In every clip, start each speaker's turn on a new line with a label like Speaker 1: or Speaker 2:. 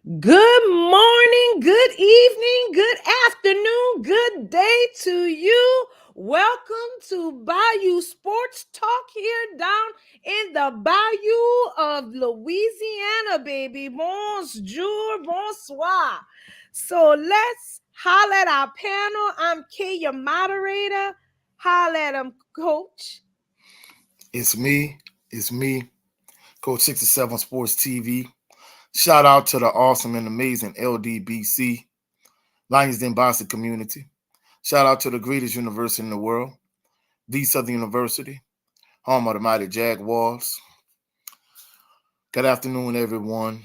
Speaker 1: Good morning, good evening, good afternoon, good day to you. Welcome to Bayou Sports Talk here down in the Bayou of Louisiana, baby. Bonjour, bonsoir. So let's holler at our panel. I'm Kay, your moderator. Holler at them, coach.
Speaker 2: It's me. It's me, Coach 67 Sports TV. Shout out to the awesome and amazing LDBC, Lions Den Boston community. Shout out to the greatest university in the world, the Southern University, home of the mighty Jaguars. Good afternoon, everyone.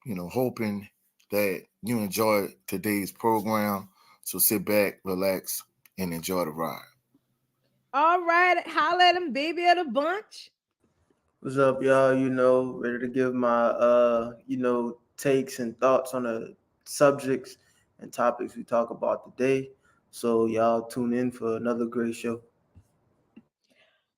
Speaker 2: Hoping that you enjoyed today's program. So sit back, relax, and enjoy the ride.
Speaker 1: All right, holler at them, baby of the bunch.
Speaker 3: What's up, y'all? Ready to give my takes and thoughts on the subjects and topics we talk about today. So y'all tune in for another great show.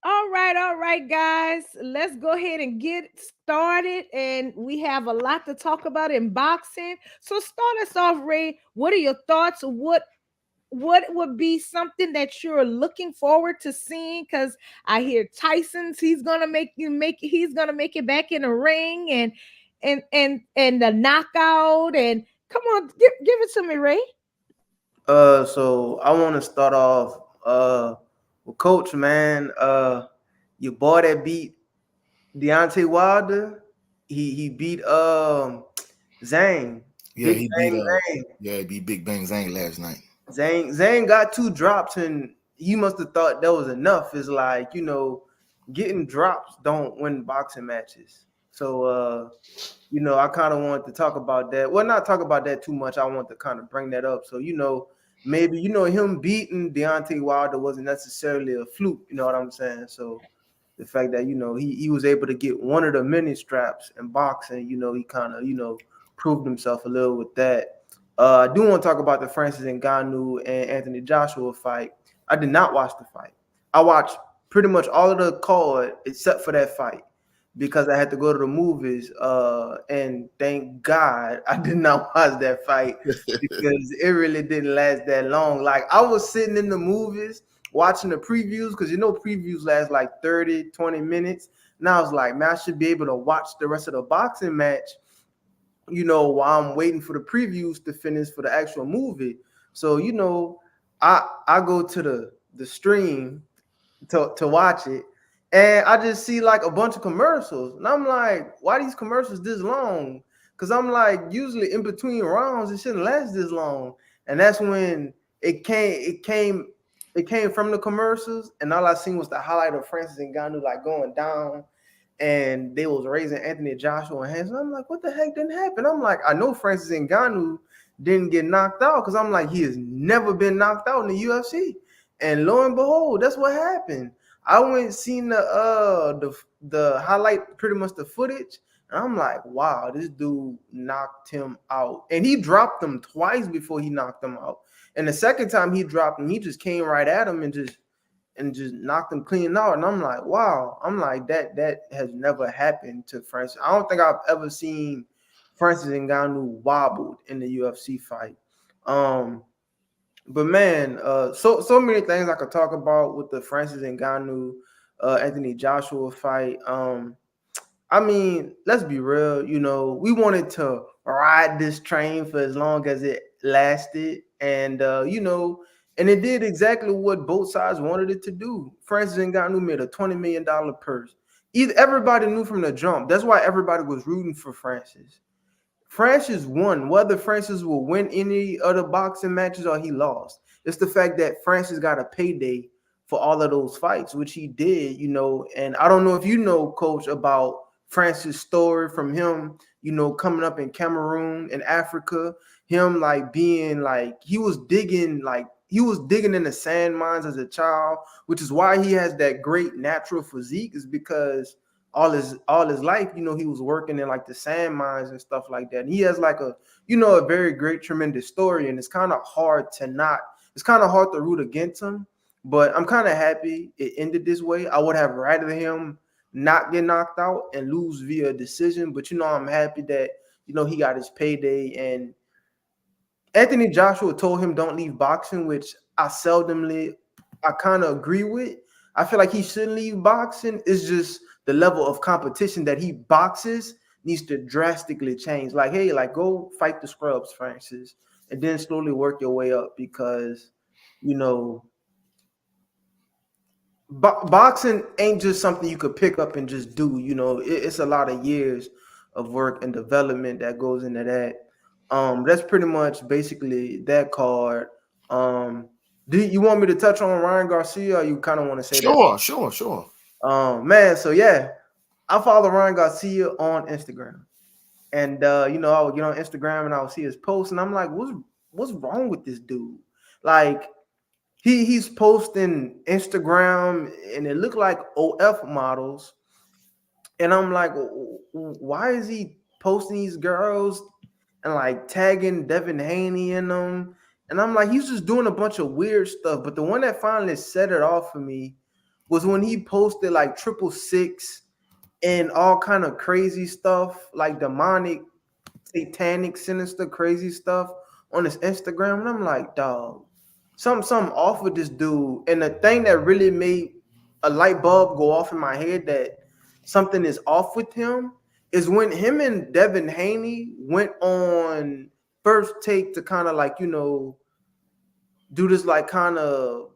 Speaker 1: All right, guys. Let's go ahead and get started. And we have a lot to talk about in boxing. So start us off, Ray. What are your thoughts? What would be something that you're looking forward to seeing? Because I hear Tyson's he's gonna make it back in the ring and the knockout. And come on, give it to me, Ray.
Speaker 3: So I want to start off with Coach, man. Your boy that beat Deontay Wilder, he beat Zhang.
Speaker 2: Yeah,
Speaker 3: Big
Speaker 2: he beat
Speaker 3: Bang Zhang.
Speaker 2: he beat Big Bang Zang last night.
Speaker 3: Zane got 2 drops and he must have thought that was enough. It's like, getting drops don't win boxing matches. So I kind of want to talk about that. Well, not talk about that too much. I want to kind of bring that up. So, maybe him beating Deontay Wilder wasn't necessarily a fluke, you know what I'm saying? So the fact that, he was able to get one of the many straps in boxing, he kind of, proved himself a little with that. I do want to talk about the Francis Ngannou and Anthony Joshua fight. I did not watch the fight. I watched pretty much all of the card except for that fight because I had to go to the movies. And thank God I did not watch that fight because it really didn't last that long. Like I was sitting in the movies watching the previews because previews last like 30, 20 minutes. And I was like, man, I should be able to watch the rest of the boxing match while I'm waiting for the previews to finish for the actual movie. So, I go to the stream to watch it, and I just see like a bunch of commercials. And I'm like, why these commercials this long? Because I'm like, usually in between rounds, it shouldn't last this long. And that's when it came from the commercials, and all I seen was the highlight of Francis Ngannou like going down and they was raising Anthony Joshua hands. And I'm like, what the heck didn't happen? I'm like, I know Francis Ngannou didn't get knocked out because I'm like, he has never been knocked out in the UFC. And lo and behold, that's what happened. I went and seen the highlight, pretty much the footage, and I'm like, wow, this dude knocked him out. And he dropped him twice before he knocked him out. And the second time he dropped him, he just came right at him and just knocked him clean out. And I'm like, wow. I'm like, that has never happened to Francis. I don't think I've ever seen Francis Ngannou wobbled in the UFC fight. But man, so many things I could talk about with the Francis Ngannou Anthony Joshua fight. I mean, let's be real. We wanted to ride this train for as long as it lasted, and and it did exactly what both sides wanted it to do. Francis Ngannou made a $20 million purse. Everybody knew from the jump. That's why everybody was rooting for Francis. Francis won. Whether Francis will win any other boxing matches or he lost, it's the fact that Francis got a payday for all of those fights, which he did. And I don't know if you know, Coach, about Francis' story from him, coming up in Cameroon and Africa, him like being like he was digging in the sand mines as a child, which is why he has that great natural physique, is because all his life, he was working in like the sand mines and stuff like that. And he has like a very great, tremendous story. And it's kind of hard to root against him. But I'm kind of happy it ended this way. I would have rather him not get knocked out and lose via decision. But I'm happy that, he got his payday. And Anthony Joshua told him don't leave boxing, which I kind of agree with. I feel like he shouldn't leave boxing. It's just the level of competition that he boxes needs to drastically change. Like, hey, like go fight the scrubs, Francis, and then slowly work your way up because, you know, boxing ain't just something you could pick up and just do. It's a lot of years of work and development that goes into that. That's pretty much basically that card. Do you want me to touch on Ryan Garcia, or you kind of want to say that?
Speaker 2: Sure.
Speaker 3: Man, so yeah, I follow Ryan Garcia on Instagram, and I would get on Instagram and I would see his posts, and I'm like, what's wrong with this dude? Like, he's posting Instagram and it looked like OF models. And I'm like, why is he posting these girls and like tagging Devin Haney in them? And I'm like, he's just doing a bunch of weird stuff. But the one that finally set it off for me was when he posted like 666 and all kind of crazy stuff, like demonic, satanic, sinister, crazy stuff on his Instagram. And I'm like, dog, something off with this dude. And the thing that really made a light bulb go off in my head that something is off with him is when him and Devin Haney went on First Take to kind of like, do this like kind of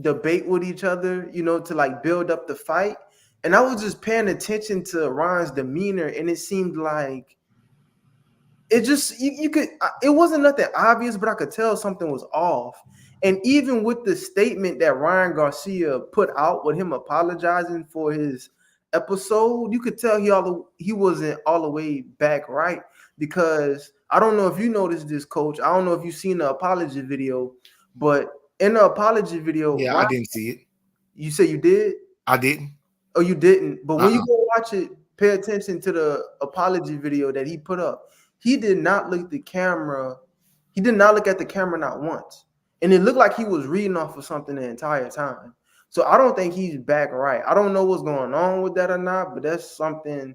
Speaker 3: debate with each other, to like build up the fight. And I was just paying attention to Ryan's demeanor, and it seemed like it just you could it wasn't nothing obvious, but I could tell something was off. And even with the statement that Ryan Garcia put out with him apologizing for his episode, you could tell he wasn't all the way back right, because I don't know if you noticed this, Coach. I don't know if you've seen the apology video, but in the apology video,
Speaker 2: Yeah, I
Speaker 3: Ryan,
Speaker 2: didn't see it.
Speaker 3: you say you did?
Speaker 2: I didn't.
Speaker 3: Oh, you didn't. But when you
Speaker 2: Uh-uh.
Speaker 3: go watch it, pay attention to the apology video that he put up. He did not look the camera. He did not look at the camera not once. And it looked like he was reading off of something the entire time. So I don't think he's back right. I don't know what's going on with that or not, but that's something,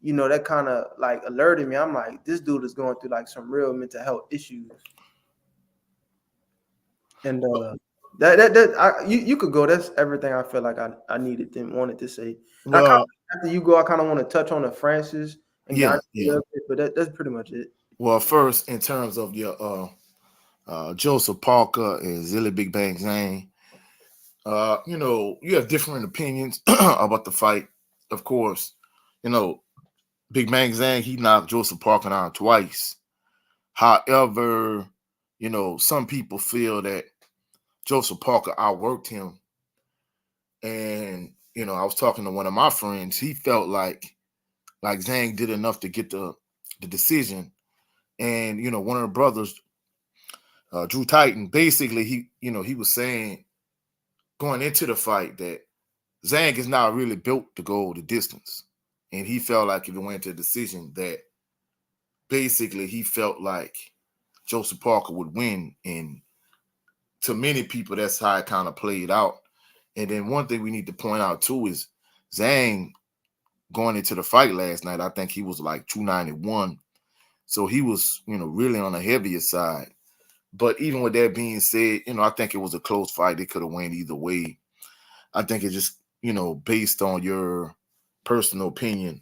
Speaker 3: that kind of like alerted me. I'm like, this dude is going through like some real mental health issues. And you could go. That's everything I feel like I needed and wanted to say.
Speaker 2: Well,
Speaker 3: After you go, I kind of want to touch on the Francis and Gandhi a
Speaker 2: yeah.
Speaker 3: little bit, but that's pretty much it.
Speaker 2: Well, first, in terms of your Joseph Parker and Zilly Big Bang Zane, you have different opinions about the fight. Of course, Big Bang Zane, he knocked Joseph Parker down twice. However, some people feel that Joseph Parker outworked him. And, I was talking to one of my friends. He felt like Zhang did enough to get the decision. And, one of the brothers, Drew Titan, basically, he was saying going into the fight that Zhang is not really built to go the distance. And he felt like if it went to a decision that basically he felt like Joseph Parker would win. And to many people, that's how it kind of played out. And then one thing we need to point out too is Zhang going into the fight last night, I think he was like 291. So he was, really on the heavier side. But even with that being said, I think it was a close fight. It could have went either way. I think it just, based on your personal opinion.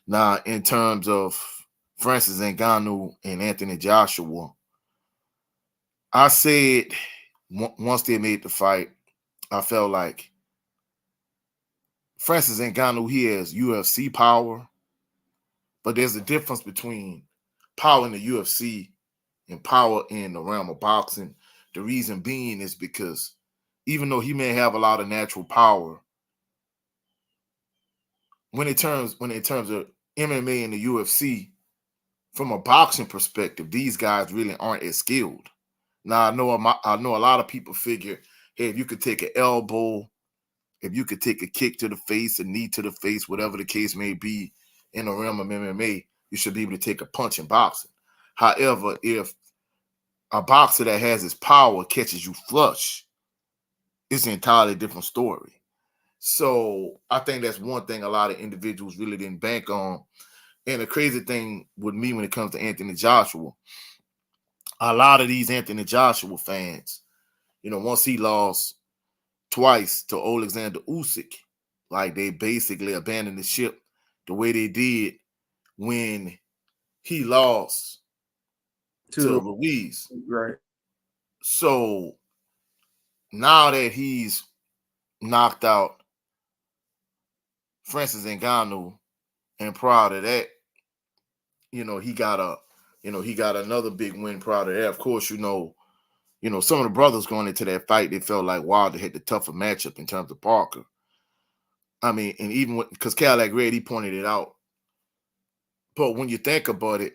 Speaker 2: Now, in terms of Francis Ngannou and Anthony Joshua, I said once they made the fight, I felt like Francis Ngannou, he has UFC power, but there's a difference between power in the UFC and power in the realm of boxing. The reason being is because even though he may have a lot of natural power, when it terms of MMA and the UFC, from a boxing perspective, these guys really aren't as skilled. Now I know a lot of people figure, hey, if you could take an elbow, if you could take a kick to the face, a knee to the face, whatever the case may be in the realm of MMA, you should be able to take a punch in boxing. However, if a boxer that has his power catches you flush, it's an entirely different story. So I think that's one thing a lot of individuals really didn't bank on. And the crazy thing with me when it comes to Anthony Joshua, a lot of these Anthony Joshua fans, once he lost twice to Alexander Usyk, like they basically abandoned the ship the way they did when he lost to
Speaker 3: To
Speaker 2: Ruiz.
Speaker 3: right.
Speaker 2: So now that he's knocked out Francis Ngannou, and prior to that, he got another big win prior to that. Of course, some of the brothers going into that fight, they felt like Wilder had the tougher matchup in terms of Parker. I mean, and even because Cadillac Red, he pointed it out. But when you think about it,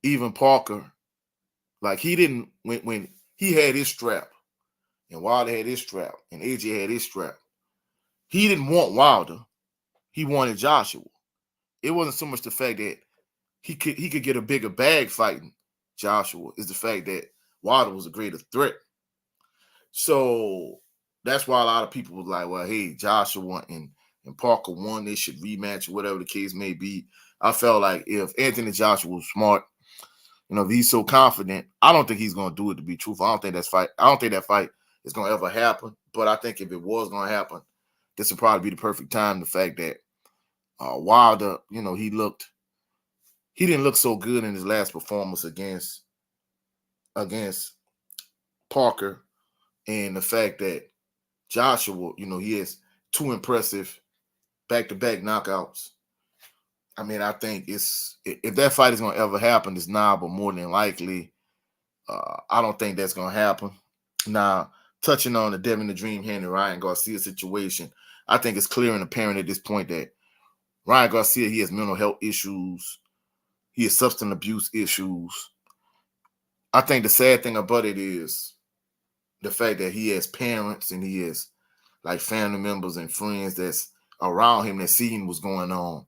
Speaker 2: even Parker, like he didn't when he had his strap, and Wilder had his strap, and AJ had his strap. He didn't want Wilder. He wanted Joshua. It wasn't so much the fact that he could get a bigger bag fighting Joshua. It's the fact that Wilder was a greater threat. So that's why a lot of people was like, well, hey, Joshua and Parker won. They should rematch, whatever the case may be. I felt like if Anthony Joshua was smart, if he's so confident, I don't think he's gonna do it, to be truthful. I don't think that fight is gonna ever happen. But I think if it was gonna happen, this would probably be the perfect time. The fact that Wilder, he didn't look so good in his last performance against Parker, and the fact that Joshua, he has two impressive back-to-back knockouts. I mean, I think if that fight is going to ever happen, it's now, but more than likely, I don't think that's going to happen. Now, touching on the Devin the Dream Handy Ryan Garcia situation, I think it's clear and apparent at this point that Ryan Garcia, he has mental health issues. He has substance abuse issues. I think the sad thing about it is the fact that he has parents and he has like family members and friends that's around him that seeing what's going on.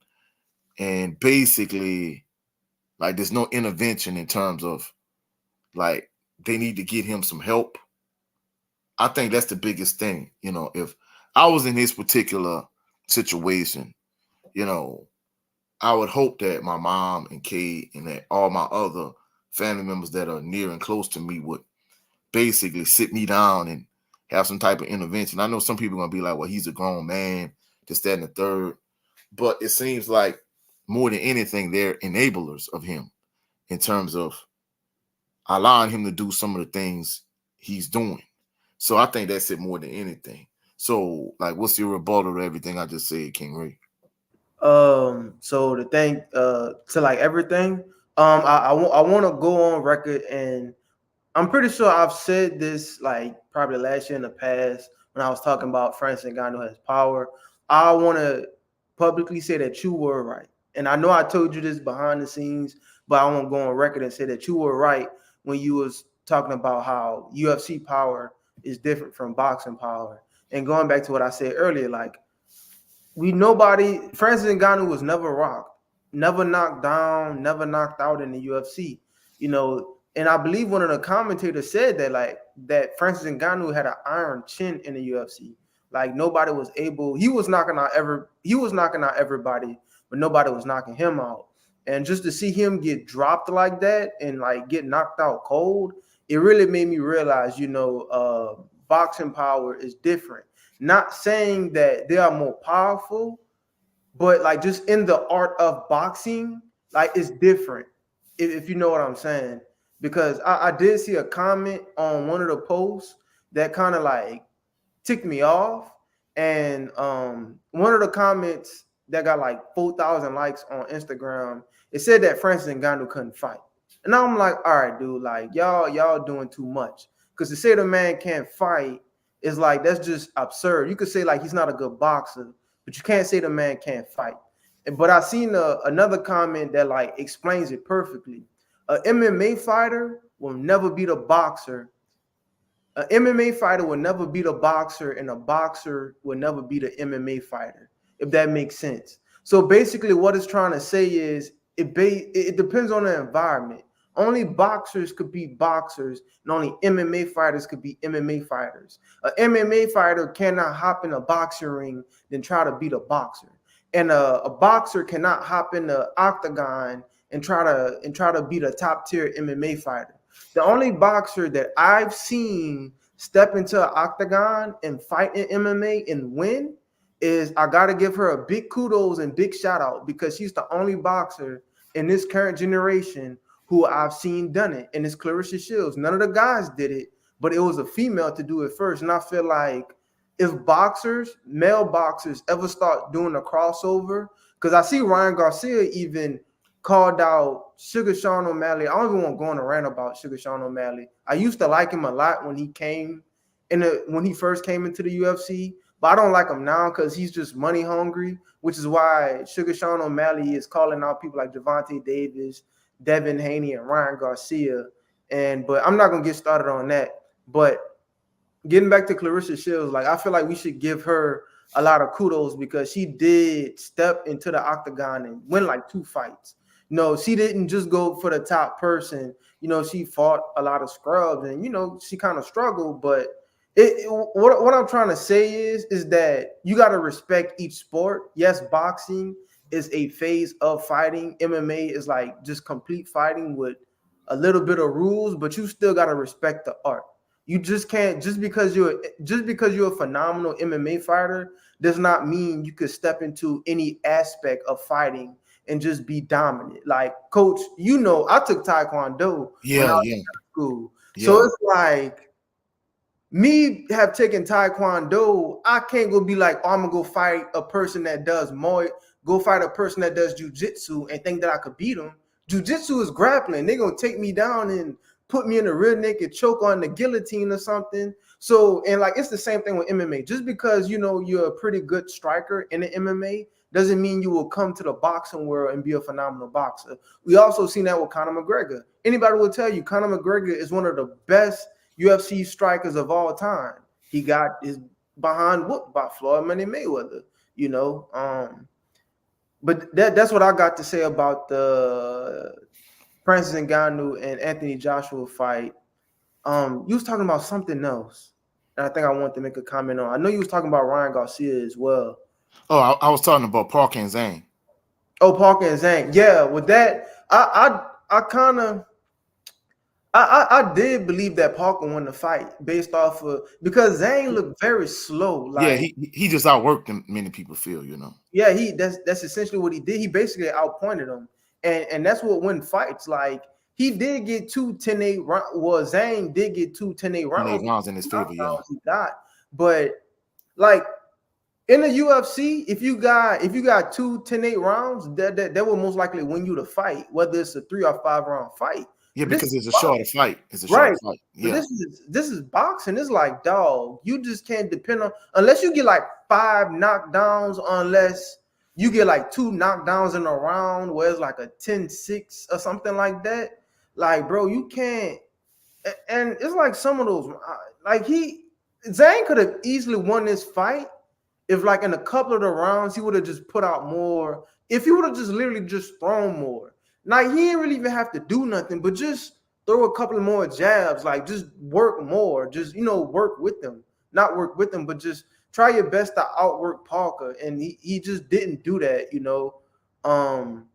Speaker 2: And basically, like there's no intervention in terms of like they need to get him some help. I think that's the biggest thing. If I was in his particular situation, I would hope that my mom and Kate and that all my other family members that are near and close to me would basically sit me down and have some type of intervention. I know some people are going to be like, well, he's a grown man, this, that, and the third. But it seems like more than anything, they're enablers of him in terms of allowing him to do some of the things he's doing. So I think that's it more than anything. So, like, what's your rebuttal to everything I just said, King Ray?
Speaker 3: So the thing, to like everything, I want to go on record, and I'm pretty sure I've said this like probably last year in the past when I was talking about Francis Ngannou has power. I want to publicly say that you were right, and I know I told you this behind the scenes, but I want to go on record and say that you were right when you was talking about how UFC power is different from boxing power. And going back to what I said earlier, like Francis Ngannou was never rocked, never knocked down, never knocked out in the UFC. And I believe one of the commentators said that that Francis Ngannou had an iron chin in the UFC. Like nobody was able. He was knocking out everybody, but nobody was knocking him out. And just to see him get dropped like that and like get knocked out cold, it really made me realize, boxing power is different. Not saying that they are more powerful, but like just in the art of boxing, like it's different. If you know what I'm saying. Because I did see a comment on one of the posts that kind of like ticked me off. And one of the comments that got like 4,000 likes on Instagram, it said that Francis Ngannou couldn't fight. And I'm like, all right, dude, like y'all doing too much. Because to say the man can't fight is like that's just absurd. You could say like he's not a good boxer, but you can't say the man can't fight. But I seen another comment that like explains it perfectly. An MMA fighter will never beat a boxer. An MMA fighter will never beat a boxer, and a boxer will never beat an MMA fighter, if that makes sense. So basically, what it's trying to say is it depends on the environment. Only boxers could be boxers, and only MMA fighters could be MMA fighters. An MMA fighter cannot hop in a boxing ring then try to beat a boxer. and a boxer cannot hop in the octagon and try to beat a top tier MMA fighter. The only boxer that I've seen step into an octagon and fight in MMA and win is, I gotta give her a big kudos and big shout out, because she's the only boxer in this current generation who I've seen done it, and it's Clarissa Shields. None of the guys did it, but it was a female to do it first. And I feel like if male boxers, ever start doing a crossover, because I see Ryan Garcia even called out Sugar Sean O'Malley. I don't even want to go on a rant about Sugar Sean O'Malley. I used to like him a lot when he first came into the UFC, but I don't like him now because he's just money hungry, which is why Sugar Sean O'Malley is calling out people like Javante Davis, Devin Haney, and Ryan Garcia. But I'm not gonna get started on that. But getting back to Clarissa Shields, like, I feel like we should give her a lot of kudos because she did step into the octagon and win like 2 fights. No, she didn't just go for the top person. She fought a lot of scrubs, and she kind of struggled. But what I'm trying to say is that you got to respect each sport. Yes, boxing is a phase of fighting. MMA is like just complete fighting with a little bit of rules, but you still got to respect the art. You just can't, just because you're a phenomenal MMA fighter does not mean you could step into any aspect of fighting and just be dominant. Like, Coach, I took Taekwondo when I
Speaker 2: Yeah,
Speaker 3: was
Speaker 2: yeah,
Speaker 3: in school. So
Speaker 2: yeah.
Speaker 3: it's like, me have taken Taekwondo, I can't go be like, oh, I'm gonna go fight a person that does go fight a person that does jujitsu and think that I could beat them. Jujitsu is grappling. They're gonna take me down and put me in a rear naked choke on the guillotine or something. So, and like, it's the same thing with MMA. Just because you're a pretty good striker in the MMA doesn't mean you will come to the boxing world and be a phenomenal boxer. We also seen that with Conor McGregor. Anybody will tell you Conor McGregor is one of the best UFC strikers of all time. He got his behind whooped by Floyd Money Mayweather, But that's what I got to say about the Francis Ngannou and Anthony Joshua fight. You was talking about something else, and I think I want to make a comment on. I know you was talking about Ryan Garcia as well.
Speaker 2: Oh, I was talking about Parker and Zane.
Speaker 3: Oh, Parker and Zhang. Yeah, with that, I kind of I did believe that Parker won the fight based off of, because Zhang looked very slow.
Speaker 2: Yeah,
Speaker 3: Like,
Speaker 2: he just outworked them. Many people feel.
Speaker 3: yeah, that's essentially what he did. He basically outpointed him, and that's what win fights. Like, he did get 2 10-8 rounds. Well, Zhang did get 2 10-8
Speaker 2: And they
Speaker 3: rounds.
Speaker 2: rounds in his favor. Yeah,
Speaker 3: Knockdowns he got, but like, in the UFC, if you got 2 10-8 rounds, that will most likely win you the fight, whether it's a 3 or 5 round fight.
Speaker 2: yeah,
Speaker 3: But this
Speaker 2: because
Speaker 3: is
Speaker 2: it's a
Speaker 3: boxing,
Speaker 2: shorter fight. It's a shorter
Speaker 3: right?
Speaker 2: fight.
Speaker 3: But
Speaker 2: Yeah,
Speaker 3: this is boxing. It's like, dog, you just can't depend on, unless you get like 5 knockdowns, unless you get like 2 knockdowns in a round where it's like a 10-6 or something like that. Like, bro, you can't. And it's like some of those, like, Zane could have easily won this fight if, like, in a couple of the rounds he would have just put out more, if he would have just literally just thrown more. Like, he didn't really even have to do nothing but just throw a couple of more jabs, like, just work more, just work with them. Not work with them, but just try your best to outwork Parker. And he just didn't do that. um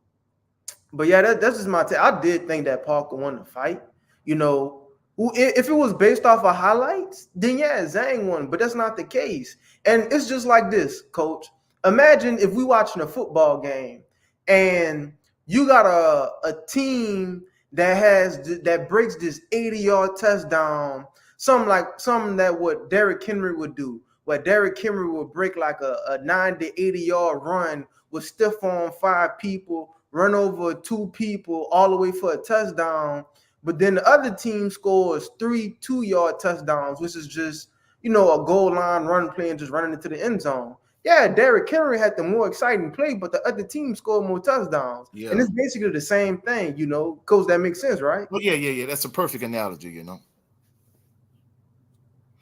Speaker 3: but yeah, that's just my take. I did think that Parker won the fight. You know, if it was based off of highlights, then yeah, Zhang won. But that's not the case. And it's just like this, Coach. Imagine if we watching a football game and you got a team that breaks this 80-yard touchdown, something that what Derrick Henry would do. What Derrick Henry would break like a 90-80-yard run with stiff on 5 people, run over 2 people all the way for a touchdown. But then the other team scores 3 2-yard touchdowns, which is just, a goal line run play and just running into the end zone. Yeah, Derrick Henry had the more exciting play, but the other team scored more touchdowns.
Speaker 2: yeah.
Speaker 3: And it's basically the same thing, Coach, that makes sense, right?
Speaker 2: Well, yeah. That's a perfect analogy.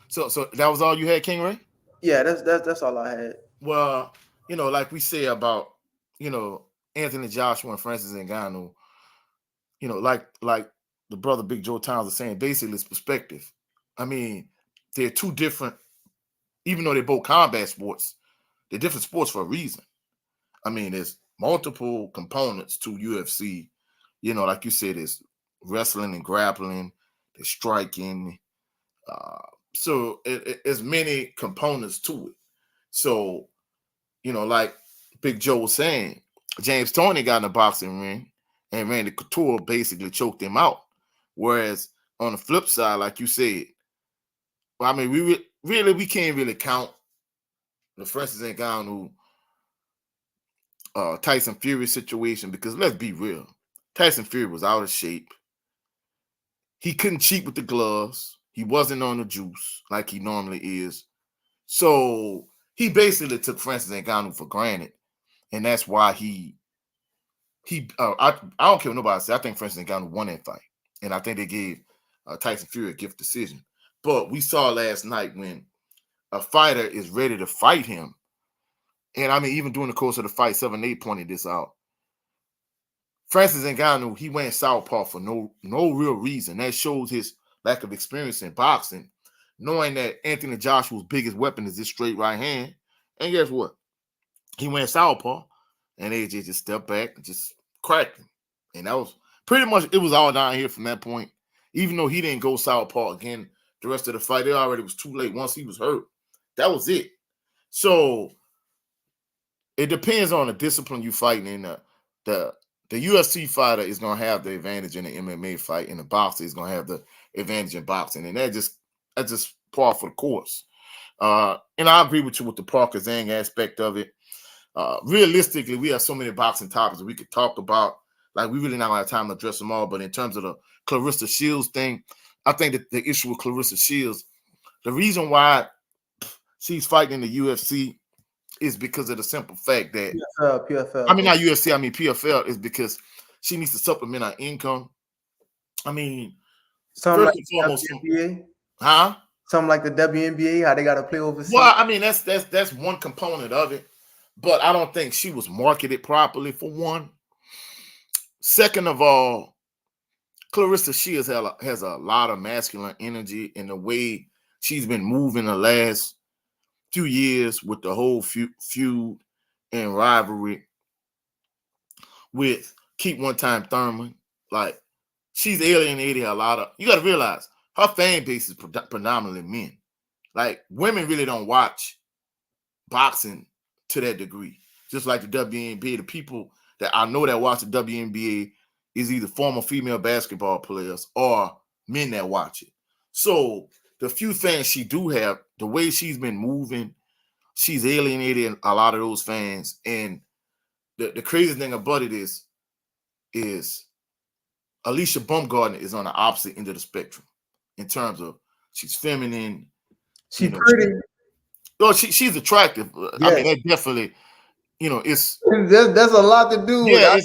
Speaker 2: So that was all you had, King Ray?
Speaker 3: Yeah, that's all I had.
Speaker 2: Well, like we say about, Anthony Joshua and Francis Ngannou, like the brother Big Joe Towns is saying, basically it's perspective. I mean, they're two different, even though they're both combat sports, they're different sports for a reason. I mean, there's multiple components to UFC. Like you said, there's wrestling and grappling, there's striking. Uh, so it's many components to it. So, like Big Joe was saying, James Toney got in the boxing ring and Randy Couture basically choked him out. Whereas on the flip side, like you said, well, I mean, we can't really count the Francis Ngannou Tyson Fury situation because let's be real, Tyson Fury was out of shape. He couldn't cheat with the gloves. He wasn't on the juice like he normally is. So he basically took Francis Ngannou for granted, and that's why I don't care what nobody says. I think Francis Ngannou won that fight, and I think they gave Tyson Fury a gift decision. But we saw last night when a fighter is ready to fight him, and I mean even during the course of the fight, 7-8 pointed this out. Francis Ngannou, he went southpaw for no real reason. That shows his lack of experience in boxing, knowing that Anthony Joshua's biggest weapon is his straight right hand. And guess what? He went southpaw, and AJ just stepped back and just cracked him. And that was pretty much, it was all down here from that point. Even though he didn't go southpaw again the rest of the fight, it already was too late. Once he was hurt, that was it. So it depends on the discipline you fighting in. The UFC fighter is going to have the advantage in the MMA fight, and the boxer is going to have the advantage in boxing. And that's just par for the course. And I agree with you with the Parker Zhang aspect of it. Realistically, we have so many boxing topics that we could talk about. Like, we really not have time to address them all. But in terms of the Clarissa Shields thing, I think that the issue with Clarissa Shields, the reason why she's fighting in the UFC is because of the simple fact that
Speaker 3: PFL.
Speaker 2: I mean, not UFC, I mean PFL, is because she needs to supplement her income. I mean,
Speaker 3: Something
Speaker 2: first
Speaker 3: like
Speaker 2: and foremost,
Speaker 3: WNBA.
Speaker 2: huh?
Speaker 3: Something like the WNBA, how they got to play overseas.
Speaker 2: Well, I mean, that's one component of it, but I don't think she was marketed properly, for one. Second of all, Clarissa Shields has a lot of masculine energy in the way she's been moving the last few years with the whole feud and rivalry with Keep One Time Thurman. Like, she's alienated a lot of, you got to realize, her fan base is predominantly men. Like, women really don't watch boxing to that degree. Just like the WNBA, the people that I know that watch the WNBA is either former female basketball players or men that watch it. So the few fans she do have, the way she's been moving, she's alienated a lot of those fans. And the crazy thing about it is Alicia Baumgartner is on the opposite end of the spectrum in terms of she's feminine.
Speaker 3: She's pretty.
Speaker 2: She's attractive. Yeah. I mean, that definitely, it's
Speaker 3: there's a lot to do.
Speaker 2: Yeah,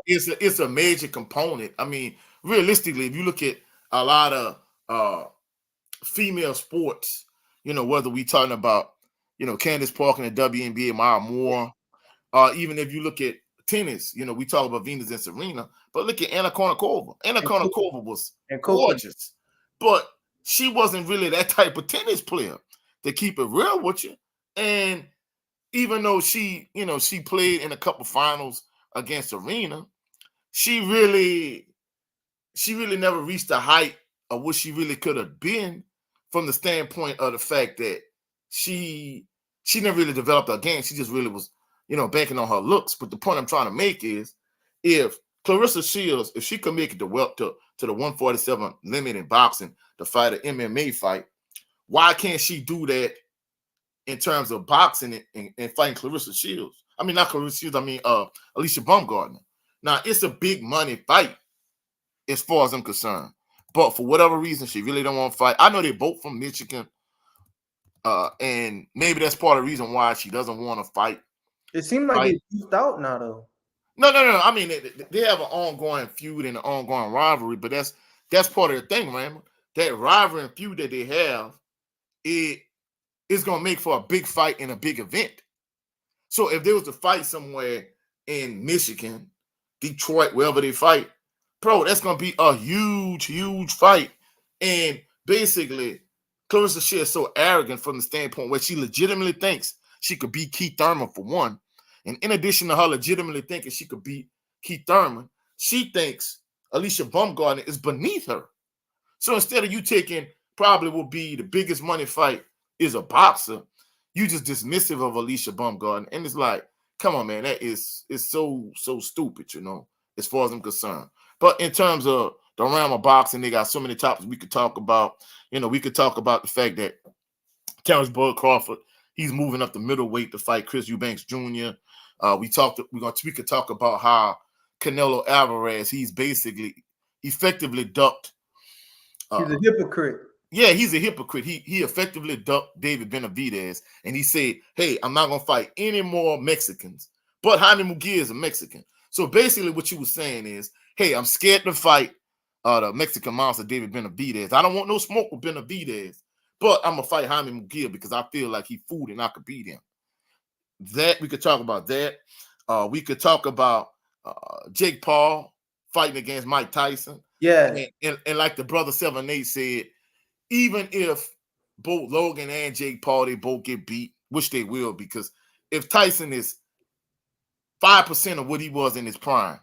Speaker 2: it's a major component. I mean, realistically, if you look at a lot of female sports, whether we talking about, Candace Parker in the WNBA, Maya Moore, even if you look at tennis, we talk about Venus and Serena, but look at Anna Kournikova. Anna Kournikova was gorgeous, but she wasn't really that type of tennis player, to keep it real with you. And even though she played in a couple finals against Serena, she really never reached the height of what she really could have been, from the standpoint of the fact that she never really developed her game. She just really was, banking on her looks. But the point I'm trying to make is, if Clarissa Shields, if she could make it to the 147 limit in boxing to fight an MMA fight, why can't she do that in terms of boxing and fighting Clarissa Shields? I mean, not Clarissa Shields, I mean Alicia Baumgartner. Now, it's a big money fight as far as I'm concerned. But for whatever reason, she really don't want to fight. I know they're both from Michigan. And maybe that's part of the reason why she doesn't want to fight.
Speaker 3: It seems like they're beefed out now, though.
Speaker 2: No. I mean, they have an ongoing feud and an ongoing rivalry, but that's part of the thing, man. That rivalry and feud that they have, it's going to make for a big fight in a big event. So if there was a fight somewhere in Michigan, Detroit, wherever they fight, bro, that's going to be a huge, huge fight. And basically, Clarissa Shields is so arrogant from the standpoint where she legitimately thinks she could beat Keith Thurman, for one. And in addition to her legitimately thinking she could beat Keith Thurman, she thinks Alicia Baumgartner is beneath her. So instead of you taking probably will be the biggest money fight is a boxer, you just dismissive of Alicia Baumgartner. And it's like, come on, man, that is so stupid, as far as I'm concerned. But in terms of the realm of boxing, they got so many topics we could talk about. We could talk about the fact that Terrence Bud Crawford, he's moving up the middleweight to fight Chris Eubanks Jr. We could talk about how Canelo Alvarez, he's basically effectively ducked.
Speaker 3: He's a hypocrite.
Speaker 2: Yeah, he's a hypocrite. He effectively ducked David Benavidez, and he said, "Hey, I'm not gonna fight any more Mexicans." But Jaime Munguia is a Mexican, so basically, what you were saying is, "Hey, I'm scared to fight the Mexican monster David Benavidez. I don't want no smoke with Benavidez, but I'm gonna fight Jaime Munguia because I feel like he's food and I could beat him." That we could talk about that. We could talk about Jake Paul fighting against Mike Tyson.
Speaker 3: Yeah,
Speaker 2: and like the brother 7-8 said, even if both Logan and Jake Paul, they both get beat, which they will, because if Tyson is 5% of what he was in his prime,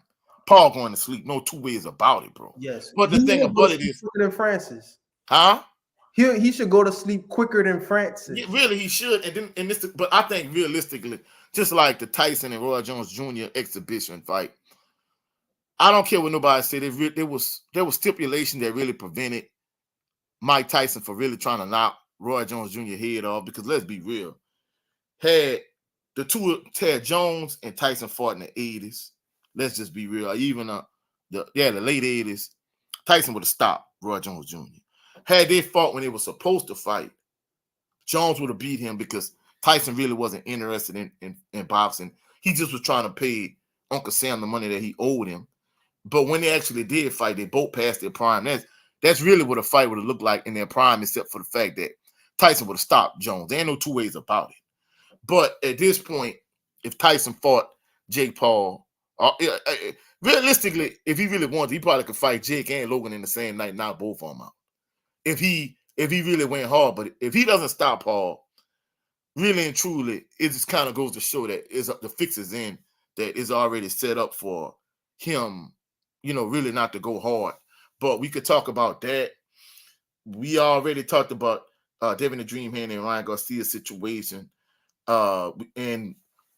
Speaker 2: Paul going to sleep. No two ways about it, bro.
Speaker 3: yes.
Speaker 2: But the thing about it is,
Speaker 3: quicker than Francis.
Speaker 2: huh?
Speaker 3: He should go to sleep quicker than Francis.
Speaker 2: Yeah, really, he should. But I think realistically, just like the Tyson and Roy Jones Jr. exhibition fight, I don't care what nobody said. There was stipulation that really prevented Mike Tyson for really trying to knock Roy Jones Jr. head off, because let's be real, had Ted Jones and Tyson fought in the 80s, let's just be real, even the late 80s, Tyson would have stopped Roy Jones Jr. Had they fought when they were supposed to fight, Jones would have beat him, because Tyson really wasn't interested in boxing. He just was trying to pay Uncle Sam the money that he owed him. But when they actually did fight, they both passed their prime. That's really what a fight would have looked like in their prime, except for the fact that Tyson would have stopped Jones. There ain't no two ways about it. But at this point, if Tyson fought Jake Paul, realistically, if he really wanted, he probably could fight Jake and Logan in the same night, knock both of them out. If he really went hard. But if he doesn't stop Paul, really and truly, it just kind of goes to show that the fix is in, that is already set up for him, really not to go hard. But we could talk about that. We already talked about Devin the Dream Hand and Ryan Garcia's situation. And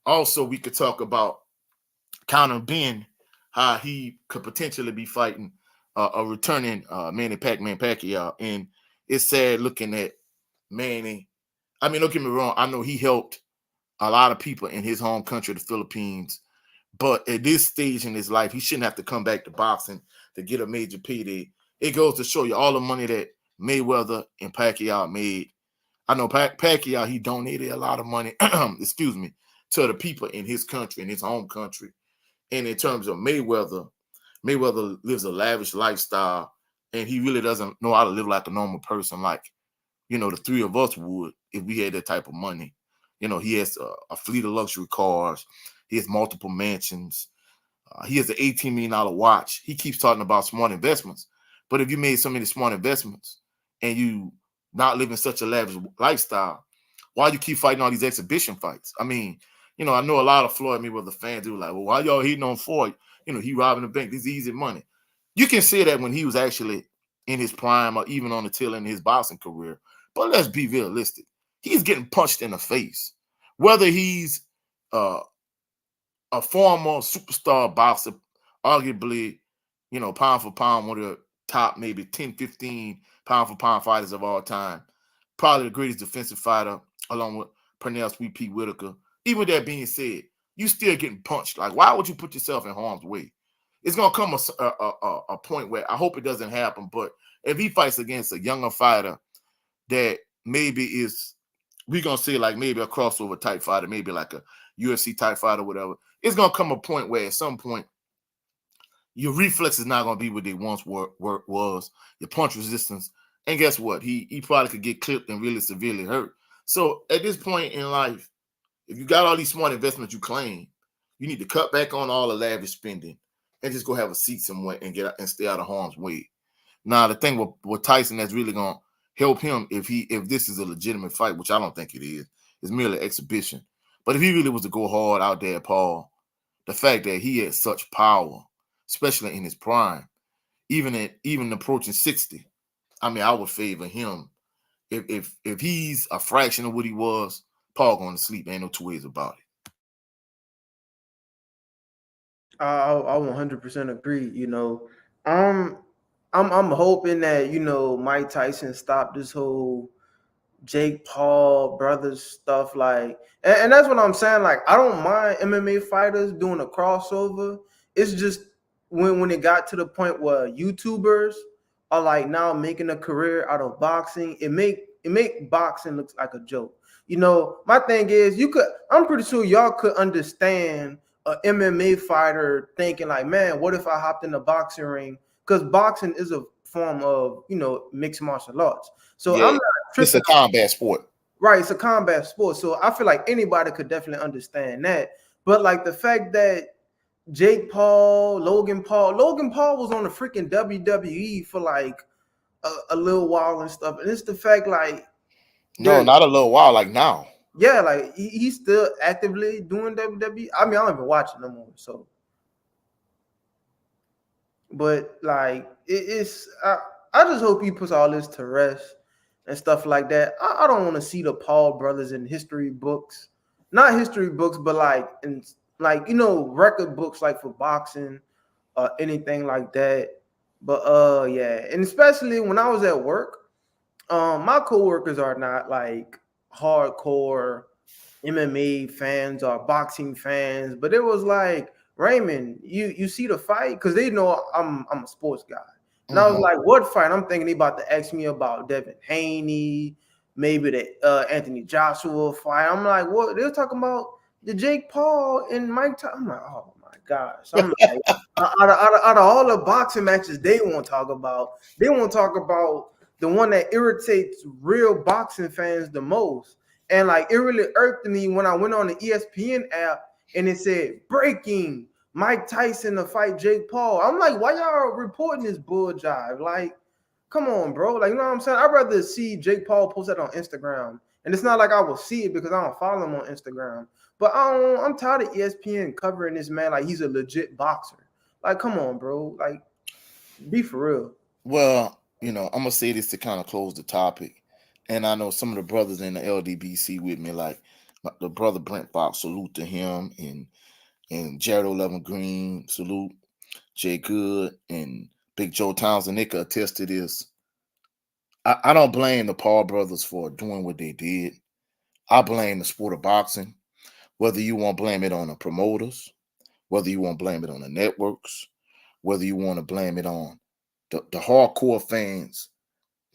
Speaker 2: also we could talk about Conor Ben, how he could potentially be fighting a returning Manny Pacquiao. And it's sad looking at Manny. I mean, don't get me wrong, I know he helped a lot of people in his home country, the Philippines. But at this stage in his life, he shouldn't have to come back to boxing to get a major payday. It goes to show you all the money that Mayweather and Pacquiao made. I know Pacquiao, he donated a lot of money, excuse me, to the people in his country, in his home country. And in terms of Mayweather lives a lavish lifestyle, and he really doesn't know how to live like a normal person, like, the three of us would if we had that type of money. He has a fleet of luxury cars. He has multiple mansions. He has an $18 million watch. He keeps talking about smart investments. But if you made so many smart investments and you not living such a lavish lifestyle, why you keep fighting all these exhibition fights? I mean, I know a lot of Floyd Mayweather fans who are like, well, why y'all hating on Floyd? He robbing the bank. This is easy money. You can say that when he was actually in his prime or even on the tail end of his boxing career. But let's be realistic. He's getting punched in the face. Whether he's a former superstar boxer, arguably, pound for pound, one of the top maybe 10, 15 pound for pound fighters of all time. Probably the greatest defensive fighter, along with Pernell Sweet Pete Whitaker. Even with that being said, you still getting punched. Like, why would you put yourself in harm's way? It's going to come a point where I hope it doesn't happen, but if he fights against a younger fighter that maybe is, we're going to say like maybe a crossover type fighter, maybe like a UFC type fighter, whatever, it's going to come a point where at some point your reflex is not going to be what they once was, your punch resistance. And guess what? He probably could get clipped and really severely hurt. So at this point in life, if you got all these smart investments you claim, you need to cut back on all the lavish spending and just go have a seat somewhere and get out and stay out of harm's way. Now, the thing with Tyson that's really going to help him if this is a legitimate fight, which I don't think it is merely exhibition. But if he really was to go hard out there, Paul, the fact that he had such power, especially in his prime, even approaching 60, I mean, I would favor him. If he's a fraction of what he was, Paul going to sleep. Ain't no two ways about it.
Speaker 3: I 100% agree. Um, I'm hoping that Mike Tyson stopped this whole Jake Paul brothers stuff, like, and that's what I'm saying. Like, I don't mind MMA fighters doing a crossover. It's just when it got to the point where YouTubers are like now making a career out of boxing, it make boxing looks like a joke. My thing is, I'm pretty sure y'all could understand a MMA fighter thinking like, man, what if I hopped in the boxing ring? Because boxing is a form of mixed martial arts. So I'm
Speaker 2: Yeah,
Speaker 3: not
Speaker 2: it's a
Speaker 3: tripping.
Speaker 2: combat sport.
Speaker 3: Right, it's a combat sport, so I feel like anybody could definitely understand that. But like the fact that Jake Paul, Logan Paul was on the freaking WWE for like a little while and stuff, and it's the fact like
Speaker 2: No,
Speaker 3: they're
Speaker 2: not a little while. Like now.
Speaker 3: yeah, like he's still actively doing WWE. I mean, I don't even watch it no more. So, but like I just hope he puts all this to rest and stuff like that. I don't want to see the Paul brothers in history books, not history books, but like in like record books like for boxing or anything like that. But yeah, and especially when I was at work, my coworkers are not like hardcore MMA fans or boxing fans, but it was like, Raymond, you see the fight? Because they know I'm a sports guy. And I was
Speaker 2: Mm-hmm.
Speaker 3: like, what fight? I'm thinking they about to ask me about Devin Haney, maybe the Anthony Joshua fight. I'm like, what? They were talking about the Jake Paul and Mike Tyson. I'm like, oh my gosh. I'm like, out of all the boxing matches they won't talk about, they won't talk about the one that irritates real boxing fans the most. And like it really irked me when I went on the ESPN app and it said breaking Mike Tyson to fight Jake Paul. I'm like, why y'all reporting this bull jive? Like, come on, bro. Like, you know what I'm saying? I'd rather see Jake Paul post that on Instagram. And it's not like I will see it because I don't follow him on Instagram. But I'm tired of ESPN covering this man like he's a legit boxer. Like, come on, bro. Like, be for real.
Speaker 2: Well, I'm gonna say this to kind of close the topic, and I know some of the brothers in the LDBC with me, like the brother Brent Fox, salute to him, and Jared 11 Green, salute, Jay Good, and Big Joe Townsend. They could attest to this. I don't blame the Paul brothers for doing what they did. I blame the sport of boxing. Whether you want to blame it on the promoters, whether you want to blame it on the networks, whether you want to blame it on the hardcore fans,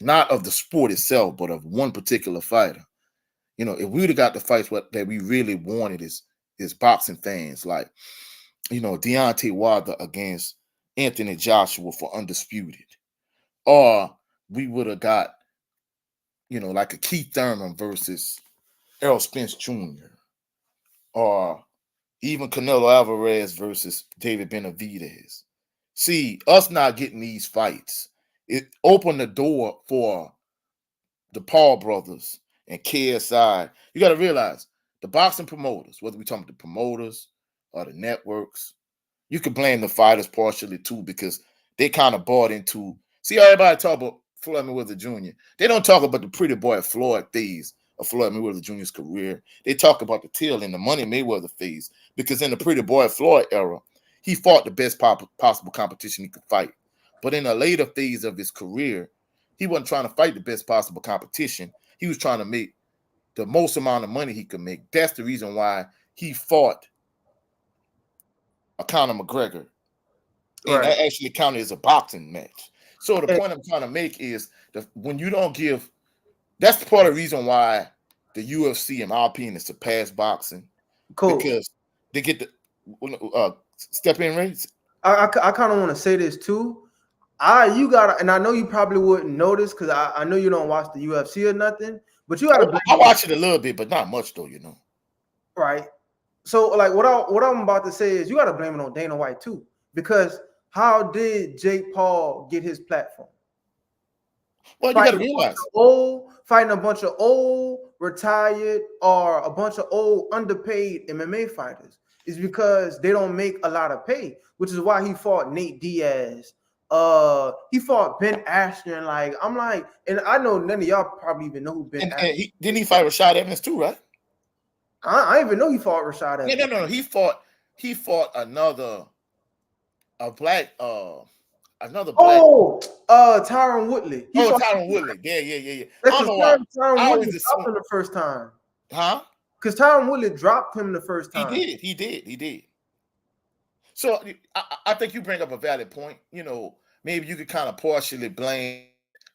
Speaker 2: not of the sport itself, but of one particular fighter. If we'd have got the fights that we really wanted is boxing fans, like, Deontay Wilder against Anthony Joshua for undisputed, or we would have got, like a Keith Thurman versus Errol Spence Jr., or even Canelo Alvarez versus David Benavidez. See, us not getting these fights, it opened the door for the Paul brothers and KSI. You got to realize the boxing promoters, whether we talking about the promoters or the networks, you could blame the fighters partially too, because they kind of bought into. See, everybody talk about Floyd Mayweather Jr. They don't talk about the pretty boy Floyd phase of Floyd Mayweather Jr.'s career. They talk about the tail and the money Mayweather phase, because in the pretty boy Floyd era, he fought the best possible competition he could fight. But in a later phase of his career, he wasn't trying to fight the best possible competition. He was trying to make the most amount of money he could make. That's the reason why he fought a Conor McGregor, and
Speaker 3: Right.
Speaker 2: that actually counted as a boxing match. So the
Speaker 3: And
Speaker 2: point I'm trying to make is that when you don't give, that's part of the reason why the UFC, in my opinion, is surpassed boxing,
Speaker 3: cool.
Speaker 2: because they get the step in rates.
Speaker 3: I kind of want to say this too. You gotta, and I know you probably wouldn't notice because I know you don't watch the UFC or nothing, but you gotta blame
Speaker 2: I
Speaker 3: it on,
Speaker 2: watch it a little bit, but not much though.
Speaker 3: right. So like what I'm about to say is you gotta blame it on Dana White too, because how did Jake Paul get his platform?
Speaker 2: Well, you got to
Speaker 3: Fighting a bunch
Speaker 2: realize.
Speaker 3: of old, fighting a bunch of old, retired, or a bunch of old, underpaid MMA fighters. Is because they don't make a lot of pay, which is why he fought Nate Diaz. He fought Ben Askren. Like I'm like, and I know none of y'all probably even know who Ben
Speaker 2: And
Speaker 3: Askren
Speaker 2: he didn't he
Speaker 3: is.
Speaker 2: fight Rashad Evans too, right?
Speaker 3: I didn't even know he fought Rashad
Speaker 2: Yeah,
Speaker 3: Evans.
Speaker 2: no. He fought a black another black.
Speaker 3: Oh, Tyron Woodley. He
Speaker 2: Oh,
Speaker 3: fought.
Speaker 2: Tyron Woodley. Yeah.
Speaker 3: That's
Speaker 2: I don't
Speaker 3: because
Speaker 2: know why.
Speaker 3: Tyron
Speaker 2: I always
Speaker 3: Woodley dropped
Speaker 2: assume,
Speaker 3: him the first time.
Speaker 2: huh?
Speaker 3: Because Tyron Woodley dropped him the first
Speaker 2: He
Speaker 3: time.
Speaker 2: did. He did. So I think you bring up a valid point. Maybe you could kind of partially blame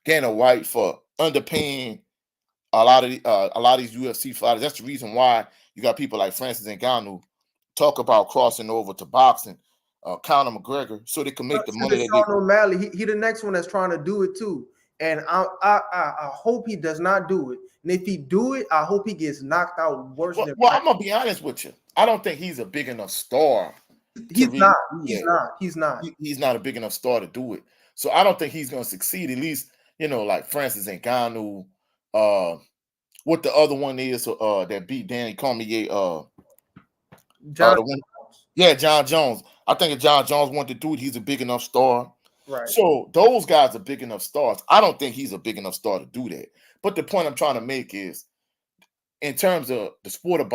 Speaker 2: Dana White for underpaying a lot of these UFC fighters. That's the reason why you got people like Francis Ngannou talk about crossing over to boxing, Conor McGregor, so they can make the
Speaker 3: So
Speaker 2: money
Speaker 3: does
Speaker 2: that they.
Speaker 3: Sean O'Malley. He the next one that's trying to do it too. And I hope he does not do it. And if he do it, I hope he gets knocked out worse
Speaker 2: Well,
Speaker 3: than
Speaker 2: well,
Speaker 3: Brad.
Speaker 2: I'm gonna be honest with you. I don't think he's a big enough star to
Speaker 3: He's
Speaker 2: really
Speaker 3: not.
Speaker 2: do
Speaker 3: He's
Speaker 2: that.
Speaker 3: not. He's not.
Speaker 2: He's not a big enough star to do it. So I don't think he's gonna succeed. At least like Francis Ngannou, uh, what the other one is that beat Danny Cormier,
Speaker 3: John
Speaker 2: the one, yeah, John Jones. I think if John Jones wanted to do it, he's a big enough star.
Speaker 3: right.
Speaker 2: So those guys are big enough stars. I don't think he's a big enough star to do that. But the point I'm trying to make is, in terms of the sport of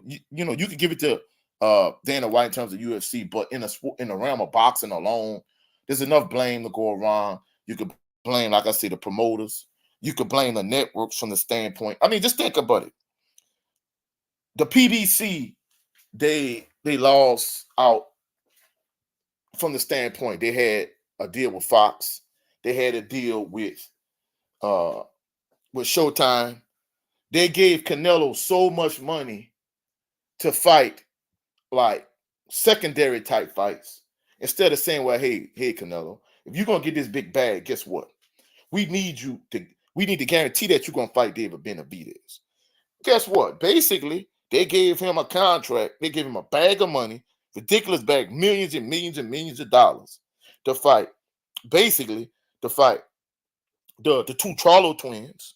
Speaker 2: you can give it to Dana White in terms of UFC, but in the realm of boxing alone, there's enough blame to go around. You could blame, like I say, the promoters. You could blame the networks from the standpoint. I mean, just think about it. The PBC, they lost out from the standpoint they had a deal with Fox. They had a deal uh with Showtime. They gave Canelo so much money to fight like secondary type fights instead of saying, well, hey, Canelo, if you're gonna get this big bag, guess what? We need you to we need to guarantee that you're gonna fight David Benavidez. Guess what? Basically, they gave him a contract, they gave him a bag of money, ridiculous bag, millions and millions and millions of dollars to fight, basically, to fight the two Charlo twins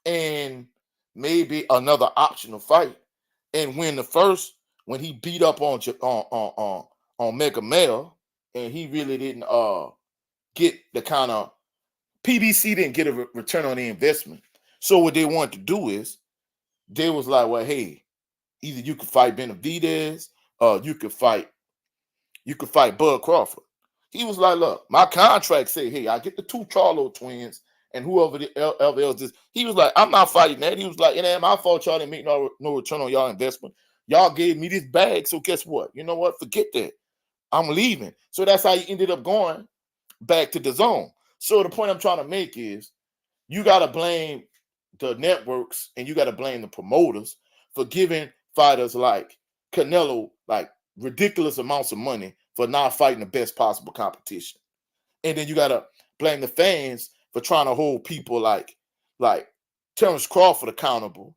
Speaker 2: and maybe another optional fight. And when when he beat up on Mega Male, and he really didn't get the kind of PBC didn't get a return on the investment. So what they wanted to do is they was like, well, hey, either you could fight Benavidez, or you could fight Bud Crawford. He was like, look, my contract say, hey, I get the two Charlo twins and whoever else is. He was like, I'm not fighting that. He was like, it ain't my fault y'all didn't make no return on y'all investment. Y'all gave me this bag, so guess what? You know what? Forget that. I'm leaving. So that's how he ended up going back to the zone. So the point I'm trying to make is you got to blame the networks and you got to blame the promoters for giving fighters like Canelo like ridiculous amounts of money for not fighting the best possible competition. And then you got to blame the fans for trying to hold people like Terrence Crawford accountable,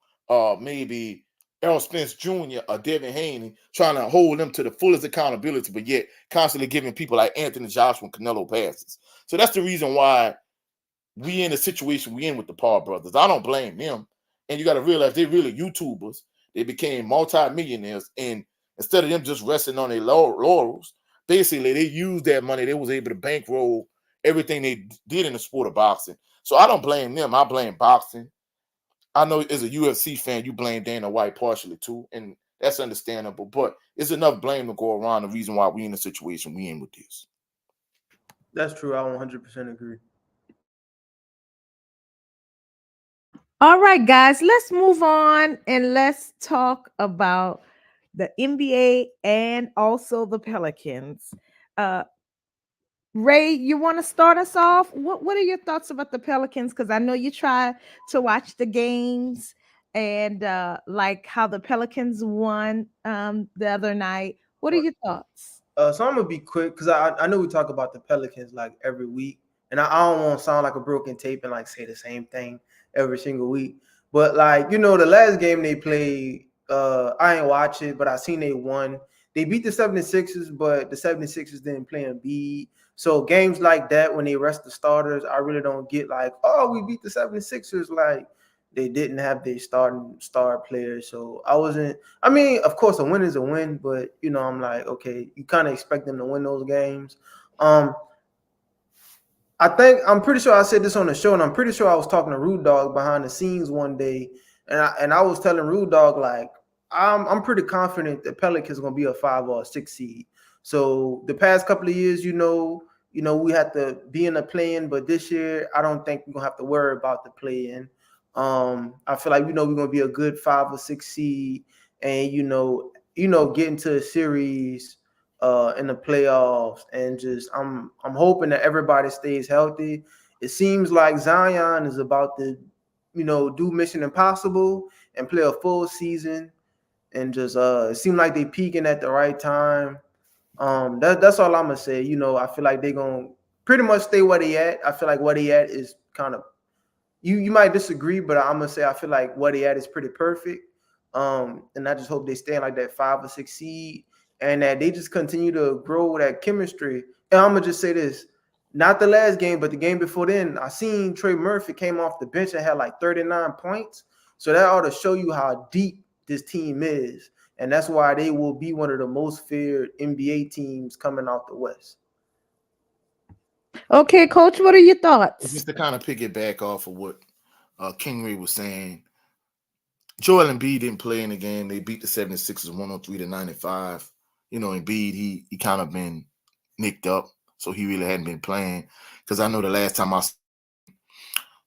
Speaker 2: maybe Errol Spence Jr. or Devin Haney, trying to hold them to the fullest accountability, but yet constantly giving people like Anthony Joshua and Canelo passes. So that's the reason why we in the situation we in with the Paul brothers. I don't blame them. And you got to realize they're really YouTubers. They became multi-millionaires. And instead of them just resting on their laurels, basically they used that money. They was able to bankroll everything they did in the sport of boxing. So I don't blame them. I blame boxing. I know as a UFC fan, you blame Dana White partially too. And that's understandable. But it's enough blame to go around the reason why we in the situation we in with this.
Speaker 3: That's true. I 100% agree.
Speaker 1: All right, guys, let's move on and let's talk about the NBA and also the Pelicans. Uh, Ray, you want to start us off? What are your thoughts about the Pelicans? Because I know you try to watch the games and like how the Pelicans won the other night. What are
Speaker 3: Right.
Speaker 1: your thoughts?
Speaker 3: So I'm gonna be quick because I know we talk about the Pelicans like every week, and I don't want to sound like a broken tape and like say the same thing every single week. But like the last game they played, I ain't watch it, but I seen they won. they beat the 76ers, but the 76ers didn't play Embiid. So games like that, when they rest the starters, I really don't get like, oh, we beat the 76ers. Like they didn't have their starting star players. So I wasn't, I mean, of course, a win is a win, but I'm like, okay, you kind of expect them to win those games. Um, I'm pretty sure I said this on the show, and I'm pretty sure I was talking to Rude Dog behind the scenes one day, and I was telling Rude Dog like I'm pretty confident that Pelicans gonna be a 5 or 6 seed. So the past couple of years, we had to be in the play-in, but this year I don't think we're gonna have to worry about the play-in. I feel like we're gonna be a good 5 or 6 seed, and get into a series in the playoffs, and just I'm hoping that everybody stays healthy. It seems like Zion is about to, do Mission Impossible and play a full season, and just it seemed like they peaking at the right time. That's all I'm gonna say. I feel like they're gonna pretty much stay where they at. I feel like where they at is kind of, you might disagree, but I'm gonna say I feel like what they at is pretty perfect. And I just hope they stay in like that 5 or 6 seed, and that they just continue to grow that chemistry. And I'm gonna just say this: not the last game, but the game before then, I seen Trey Murphy came off the bench and had like 39 points. So that ought to show you how deep this team is, and that's why they will be one of the most feared NBA teams coming out the West.
Speaker 1: Okay, Coach, what are your thoughts?
Speaker 2: Just to kind of pick it back off of what King Ray was saying, Joel Embiid didn't play in the game. They beat the 76ers 103-95. Embiid, he kind of been nicked up, so he really hadn't been playing. Because I know the last time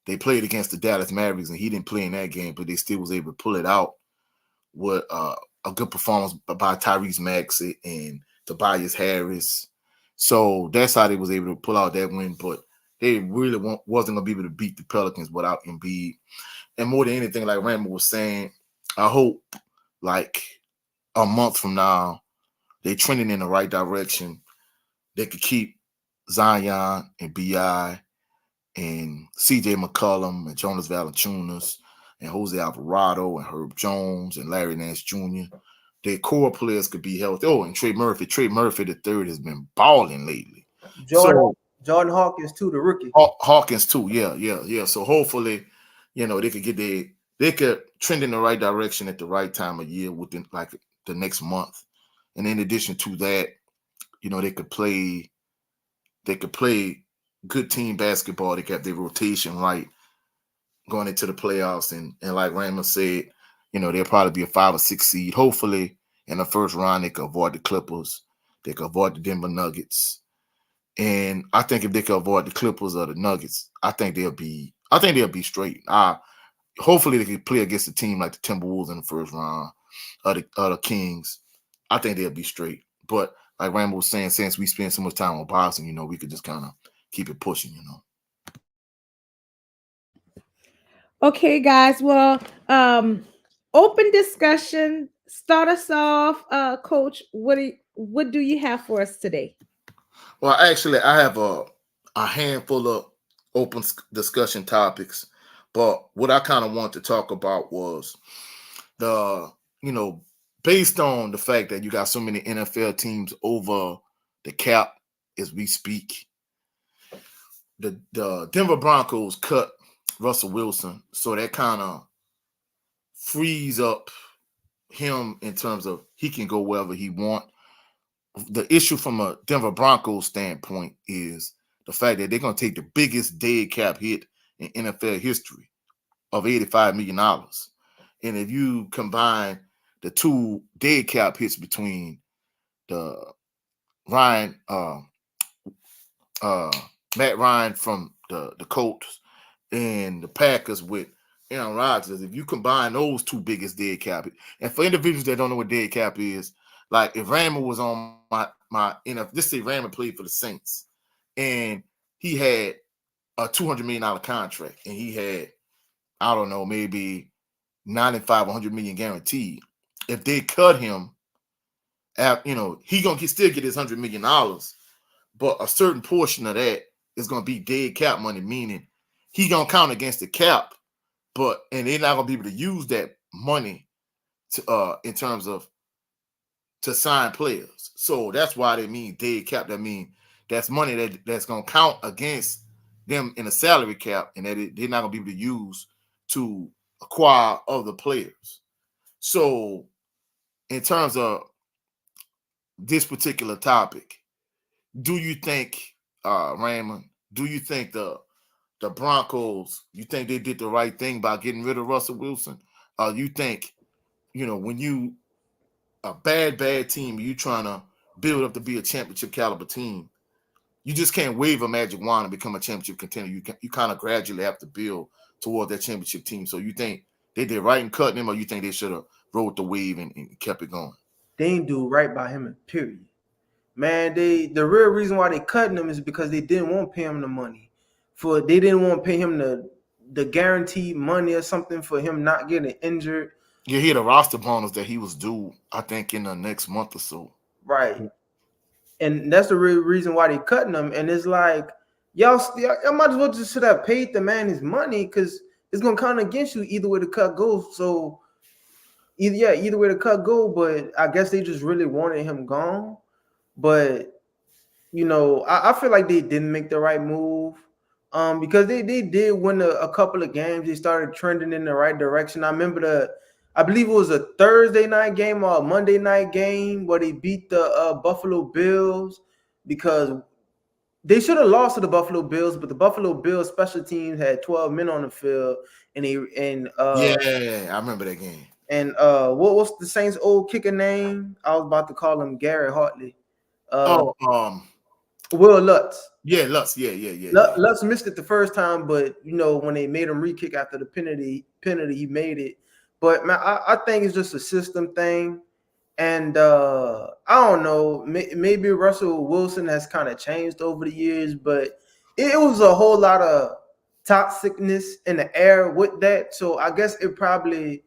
Speaker 2: they played against the Dallas Mavericks, and he didn't play in that game, but they still was able to pull it out with a good performance by Tyrese Maxey and Tobias Harris. So that's how they was able to pull out that win. But they really wasn't going to be able to beat the Pelicans without Embiid. And more than anything, like Randall was saying, I hope like a month from now, they're trending in the right direction. They could keep Zion and B.I. and C.J. McCollum and Jonas Valanciunas and Jose Alvarado and Herb Jones and Larry Nance Jr. Their core players could be healthy. Oh, and Trey Murphy. Trey Murphy the third has been balling lately.
Speaker 3: Jordan
Speaker 2: So
Speaker 3: Jordan Hawkins too, the rookie.
Speaker 2: Hawkins too. Yeah. So hopefully, they could they could trend in the right direction at the right time of year within like the next month. And in addition to that, they could play good team basketball. They got their rotation right going into the playoffs. And like Raymond said, they'll probably be a 5 or 6 seed. Hopefully in the first round, they could avoid the Clippers. They could avoid the Denver Nuggets. And I think if they could avoid the Clippers or the Nuggets, I think they'll be straight. Hopefully they can play against a team like the Timberwolves in the first round or the Kings. I think they'll be straight. But like Rambo was saying, since we spend so much time on boxing, we could just kind of keep it pushing.
Speaker 1: Okay, guys. Well, open discussion. Start us off, Coach. What do you have for us today?
Speaker 2: Well, actually, I have a handful of open discussion topics, but what I kind of want to talk about was the based on the fact that you got so many NFL teams over the cap as we speak. The Denver Broncos cut Russell Wilson, so that kind of frees up him in terms of he can go wherever he want. The issue from a Denver Broncos standpoint is the fact that they're going to take the biggest dead cap hit in NFL history of $85 million. And if you combine the two dead cap hits between the Ryan, Matt Ryan from the Colts and the Packers with Aaron Rodgers, if you combine those two biggest dead cap, and for individuals that don't know what dead cap is, like if Rammer was on let's say Rammer played for the Saints, and he had a $200 million contract, and he had, I don't know, maybe 95, 100 million guaranteed. If they cut him, he gonna still get his $100 million, but a certain portion of that is gonna be dead cap money, meaning he gonna count against the cap, and they're not gonna be able to use that money to in terms of to sign players. So that's why they mean dead cap. That mean that's money that's gonna count against them in a salary cap, and that they're not gonna be able to use to acquire other players. So in terms of this particular topic, do you think, Raymond? Do you think the Broncos? You think they did the right thing by getting rid of Russell Wilson? You think, when you a bad team, you trying to build up to be a championship caliber team, you just can't wave a magic wand and become a championship contender. You kind of gradually have to build toward that championship team. So you think they did right in cutting him, or you think they should have rode the wave and kept it going?
Speaker 3: They ain't do right by him, period. Man, the real reason why they cutting him is because they didn't want to pay him the money. They didn't want to pay him the guaranteed money or something for him not getting injured.
Speaker 2: You hear the roster bonus that he was due, I think, in the next month or so.
Speaker 3: Right. And that's the real reason why they cutting him. And it's like, y'all might as well just should have paid the man his money, because it's gonna count against you either way the cut goes. So either way the cut go, but I guess they just really wanted him gone. But I feel like they didn't make the right move. Because they did win a couple of games. They started trending in the right direction. I believe it was a Thursday night game or a Monday night game where they beat the Buffalo Bills, because they should have lost to the Buffalo Bills, but the Buffalo Bills special teams had 12 men on the field, and
Speaker 2: yeah, I remember that game.
Speaker 3: And what's the Saints' old kicker name? I was about to call him Gary Hartley. Will Lutz.
Speaker 2: Yeah, Lutz. Yeah.
Speaker 3: Lutz missed it the first time, but when they made him re-kick after the penalty, he made it. But man, I think it's just a system thing, and I don't know. Maybe Russell Wilson has kind of changed over the years, but it was a whole lot of toxicness in the air with that. So I guess it probably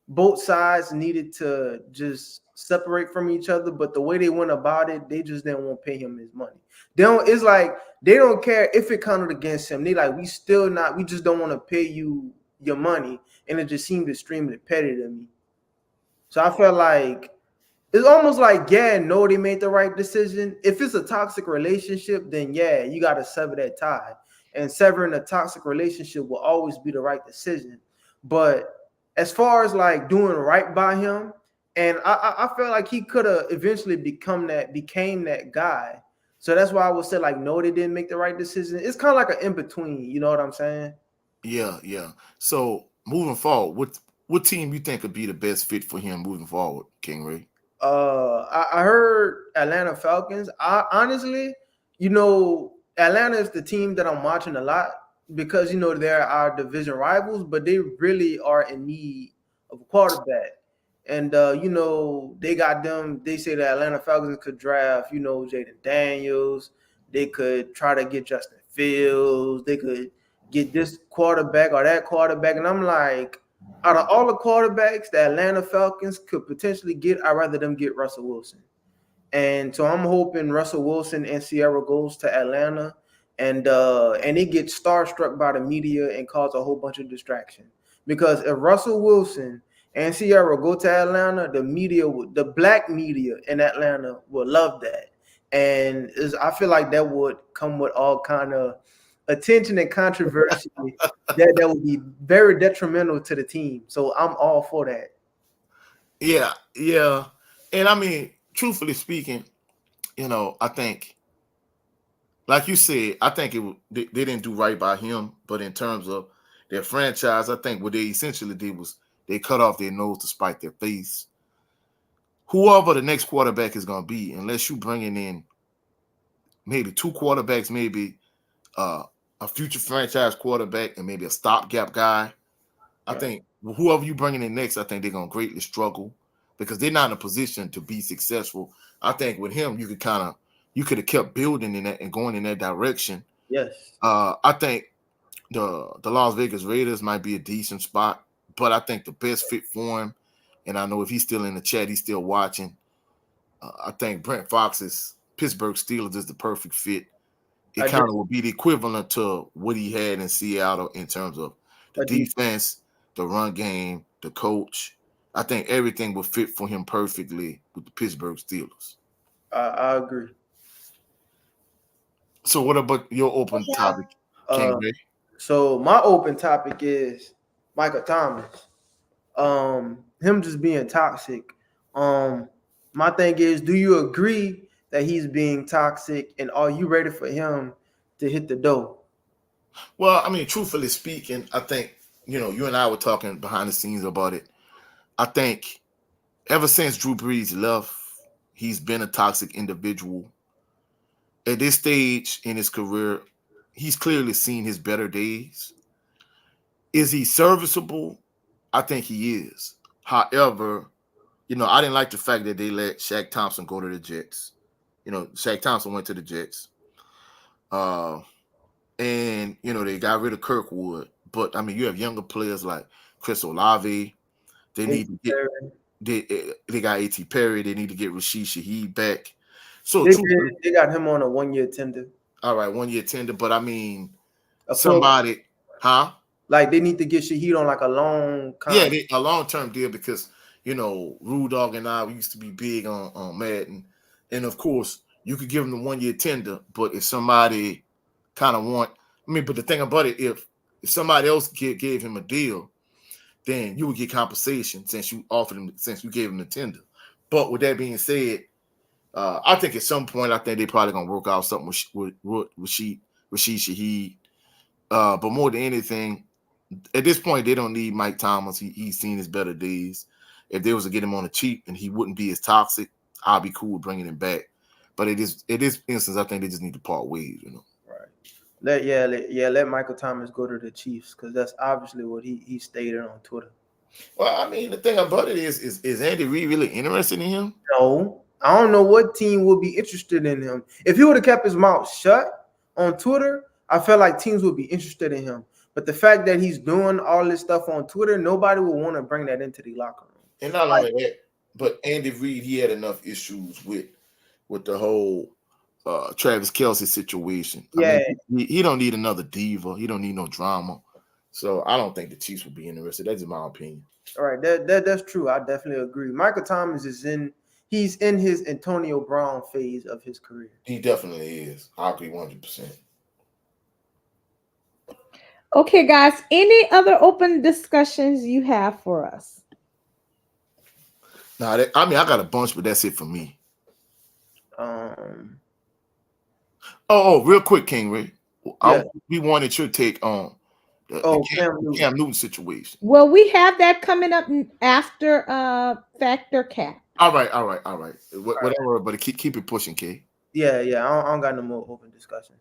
Speaker 3: both sides needed to just separate from each other, but the way they went about it, they just didn't want to pay him his money. It's like they don't care if it counted against him. They like, we just don't want to pay you your money. And it just seemed extremely petty to me. So I felt like it's almost like, no, they made the right decision. If it's a toxic relationship, then you got to sever that tie. And severing a toxic relationship will always be the right decision. But as far as like doing right by him, and I felt like he could have eventually became that guy. So that's why I would say, like, no, they didn't make the right decision. It's kind of like an in-between, you know what I'm saying?
Speaker 2: Yeah. So moving forward, what team you think would be the best fit for him moving forward, King Ray?
Speaker 3: I heard Atlanta Falcons. Honestly, Atlanta is the team that I'm watching a lot, because they're our division rivals, but they really are in need of a quarterback. And they got them. They say the Atlanta Falcons could draft, Jaden Daniels. They could try to get Justin Fields. They could get this quarterback or that quarterback. And I'm like, out of all the quarterbacks the Atlanta Falcons could potentially get, I'd rather them get Russell Wilson. And so I'm hoping Russell Wilson and Sierra goes to Atlanta, and it gets starstruck by the media and cause a whole bunch of distraction. Because if Russell Wilson and Sierra go to Atlanta, the black media in Atlanta will love that. And I feel like that would come with all kind of attention and controversy that would be very detrimental to the team. So I'm all for that.
Speaker 2: Yeah. And I mean, truthfully speaking, I think, like you said, I think they didn't do right by him. But in terms of their franchise, I think what they essentially did was they cut off their nose to spite their face. Whoever the next quarterback is going to be, unless you bringing in maybe two quarterbacks, maybe a future franchise quarterback, and maybe a stopgap guy, I think whoever you bringing in next, I think they're going to greatly struggle, because they're not in a position to be successful. I think with him, you could have kept building in that and going in that direction.
Speaker 3: Yes.
Speaker 2: I think the Las Vegas Raiders might be a decent spot, but I think the best fit for him, and I know if he's still in the chat, he's still watching, I think Brent Fox's Pittsburgh Steelers is the perfect fit. It kind of will be the equivalent to what he had in Seattle in terms of the defense, the run game, the coach. I think everything would fit for him perfectly with the Pittsburgh Steelers.
Speaker 3: I agree.
Speaker 2: So what about your open topic, King
Speaker 3: Uh,
Speaker 2: Ray?
Speaker 3: so my open topic is Michael Thomas. Him just being toxic. My thing is, do you agree that he's being toxic, and are you ready for him to hit the door?
Speaker 2: Well, I mean, truthfully speaking, I think, you and I were talking behind the scenes about it. I think ever since Drew Brees left, he's been a toxic individual. At this stage in his career, he's clearly seen his better days. Is he serviceable? I think he is. However, I didn't like the fact that they let Shaq Thompson go to the Jets. Shaq Thompson went to the Jets. Uh, and they got rid of Kirkwood. But I mean, you have younger players like Chris Olave. They need to get they got A.T. Perry. They need to get Rashid Shaheed back. So
Speaker 3: They got him on a 1-year tender.
Speaker 2: All right, 1-year tender. But I mean,
Speaker 3: A pro,
Speaker 2: somebody, huh?
Speaker 3: like they need to get Shaheed on like a long
Speaker 2: Yeah,
Speaker 3: contract.
Speaker 2: a long-term deal because Rude Dog and I, we used to be big on Madden, and of course you could give them the 1-year tender. But if somebody kind of but the thing about it, if somebody else gave him a deal, then you would get compensation since you gave him the tender. But with that being said, I think at some point I think they're probably gonna work out something with Rashid Shaheed. But more than anything, at this point, they don't need Mike Thomas. He's seen his better days. If they was to get him on the cheap and he wouldn't be as toxic, I'll be cool with bringing him back. But at this instance, I think they just need to part ways.
Speaker 3: Right. Let Michael Thomas go to the Chiefs because that's obviously what he stated on Twitter.
Speaker 2: Well, I mean, the thing about it is Andy Reid really interested in him?
Speaker 3: No, I don't know what team would be interested in him. If he would have kept his mouth shut on Twitter, I felt like teams would be interested in him. But the fact that he's doing all this stuff on Twitter, nobody will want to bring that into the locker room.
Speaker 2: And not only that, but Andy Reid, he had enough issues with the whole Travis Kelce situation.
Speaker 3: Yeah.
Speaker 2: I mean, he don't need another diva. He don't need no drama. So I don't think the Chiefs would be interested. That's my opinion.
Speaker 3: All right, that's true. I definitely agree. Michael Thomas he's in his Antonio Brown phase of his career.
Speaker 2: He definitely is. I agree 100%.
Speaker 1: Okay, guys, any other open discussions you have for us?
Speaker 2: Nah, I mean, I got a bunch, but that's it for me. Real quick, King Ray.
Speaker 3: Yeah.
Speaker 2: We wanted your take on the Cam Newton situation.
Speaker 1: Well, we have that coming up after Factor Cap.
Speaker 2: All right. Whatever, but keep it pushing, K.
Speaker 3: Yeah. I don't got no more open discussions.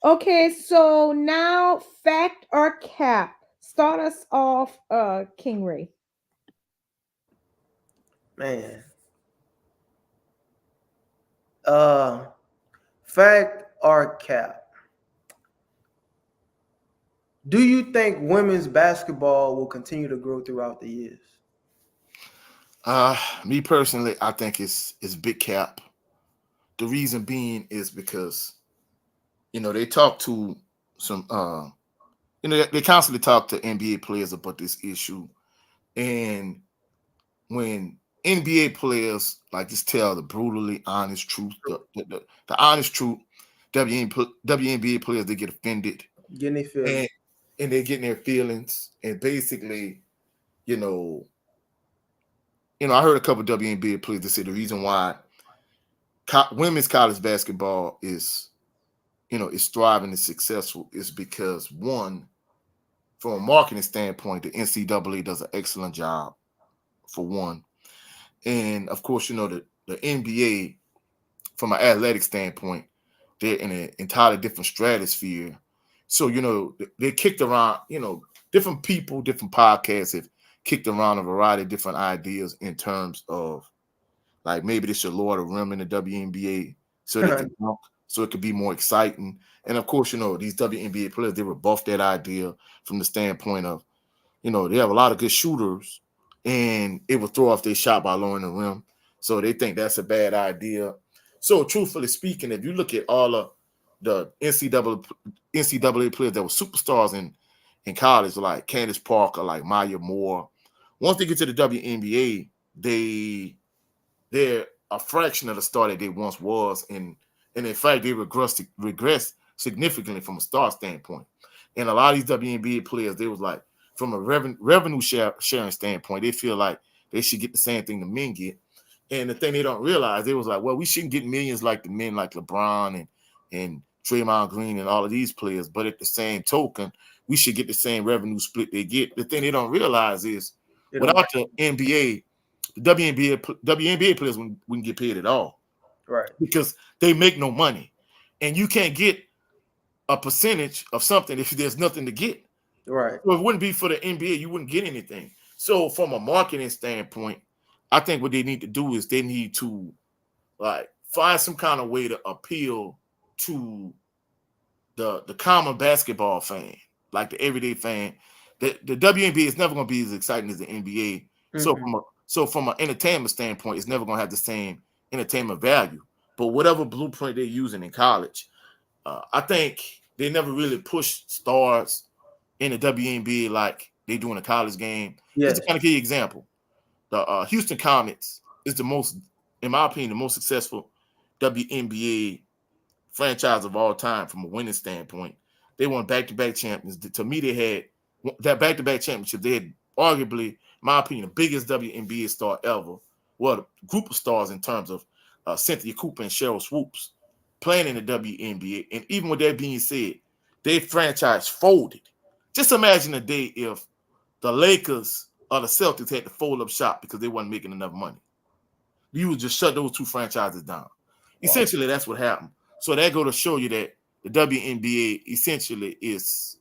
Speaker 1: Okay, so now fact or cap. Start us off, King Ray.
Speaker 3: Man. Fact or cap. Do you think women's basketball will continue to grow throughout the years?
Speaker 2: Me personally, I think it's big cap. The reason being is because they talk to some they constantly talk to NBA players about this issue, and when NBA players just tell the brutally honest truth, the honest truth, WNBA players, they get offended,
Speaker 3: Getting their feelings.
Speaker 2: And they're getting their feelings, and basically, I heard a couple of WNBA players that say the reason why women's college basketball is thriving and successful is because, one, from a marketing standpoint, the NCAA does an excellent job, for one. And of course, the NBA, from an athletic standpoint, they're in an entirely different stratosphere. So, they kicked around, different people, different podcasts have kicked around a variety of different ideas in terms of maybe they should lower the rim in the WNBA so they can dunk, so it could be more exciting. And of course, these WNBA players, they rebuffed that idea from the standpoint of, they have a lot of good shooters and it will throw off their shot by lowering the rim. So they think that's a bad idea. So truthfully speaking, if you look at all of the NCAA players that were superstars in college, like Candace Parker, like Maya Moore, Once they get to the WNBA, they're a fraction of the star that they once was, and in fact they regressed significantly from a star standpoint. And a lot of these WNBA players, they was like, from a revenue sharing standpoint, they feel like they should get the same thing the men get. And the thing they don't realize, they was like, well, we shouldn't get millions like the men, like LeBron and Draymond Green and all of these players. But at the same token, we should get the same revenue split they get. The thing they don't realize is,
Speaker 3: They don't.
Speaker 2: without the NBA, the WNBA players wouldn't get paid at all
Speaker 3: Right.
Speaker 2: because they make no money, and you can't get a percentage of something if there's nothing to get.
Speaker 3: Right.
Speaker 2: So if it wouldn't be for the NBA, you wouldn't get anything. So from a marketing standpoint, I think what they need to do is they need to like find some kind of way to appeal to the common basketball fan, like the everyday fan. The WNBA is never going to be as exciting as the NBA. So
Speaker 3: Mm-hmm.
Speaker 2: from an entertainment standpoint, it's never going to have the same entertainment value. But whatever blueprint they're using in college, I think they never really push stars in the WNBA like they do in a college game. Just
Speaker 3: Yes.
Speaker 2: to kind of give you an example, the Houston Comets is the most, in my opinion, the most successful WNBA franchise of all time from a winning standpoint. They won back-to-back champions. To me, they had that back-to-back championship. They had arguably, in my opinion, the biggest WNBA star ever. Well, a group of stars in terms of Cynthia Cooper and Cheryl Swoops playing in the WNBA. And even with that being said, their franchise folded. Just imagine a day if the Lakers or the Celtics had to fold up shop because they wasn't making enough money. You would just shut those two franchises down.
Speaker 3: Wow.
Speaker 2: Essentially, that's what happened. So that go to show you that the WNBA essentially is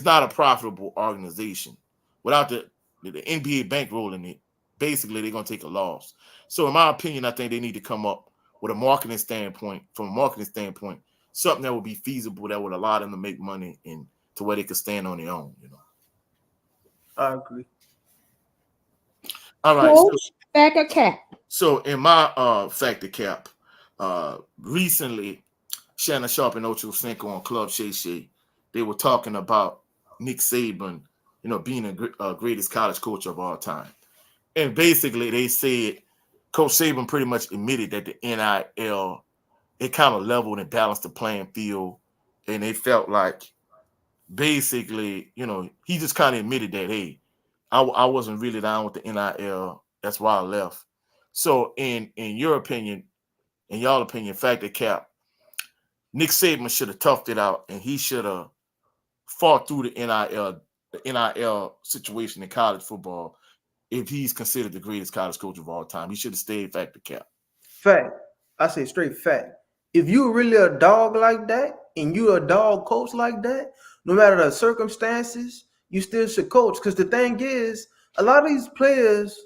Speaker 2: not a profitable organization. Without the NBA bankrolling it, basically they're gonna take a loss. So in my opinion, I think they need to come up with a marketing standpoint, from a marketing standpoint, something that would be feasible that would allow them to make money and to where they could stand on their own, you know.
Speaker 3: I agree.
Speaker 2: All right.
Speaker 1: Coach, back a cap.
Speaker 2: So in my factor cap, recently Shannon Sharp and Ocho Cinco on Club Shay Shay, they were talking about Nick Saban, being a greatest college coach of all time. And basically they said Coach Saban pretty much admitted that the NIL, it kind of leveled and balanced the playing field. And they felt like basically, he just kind of admitted that, hey, I wasn't really down with the NIL. That's why I left. So in your opinion, in y'all opinion, factor cap, Nick Saban should have toughed it out and he should have fought through the NIL situation in college football. If he's considered the greatest college coach of all time, he should have stayed factor cap.
Speaker 3: Fact. I say straight fact. If you're really a dog like that and you're a dog coach like that, no matter the circumstances, you still should coach. Because the thing is, a lot of these players,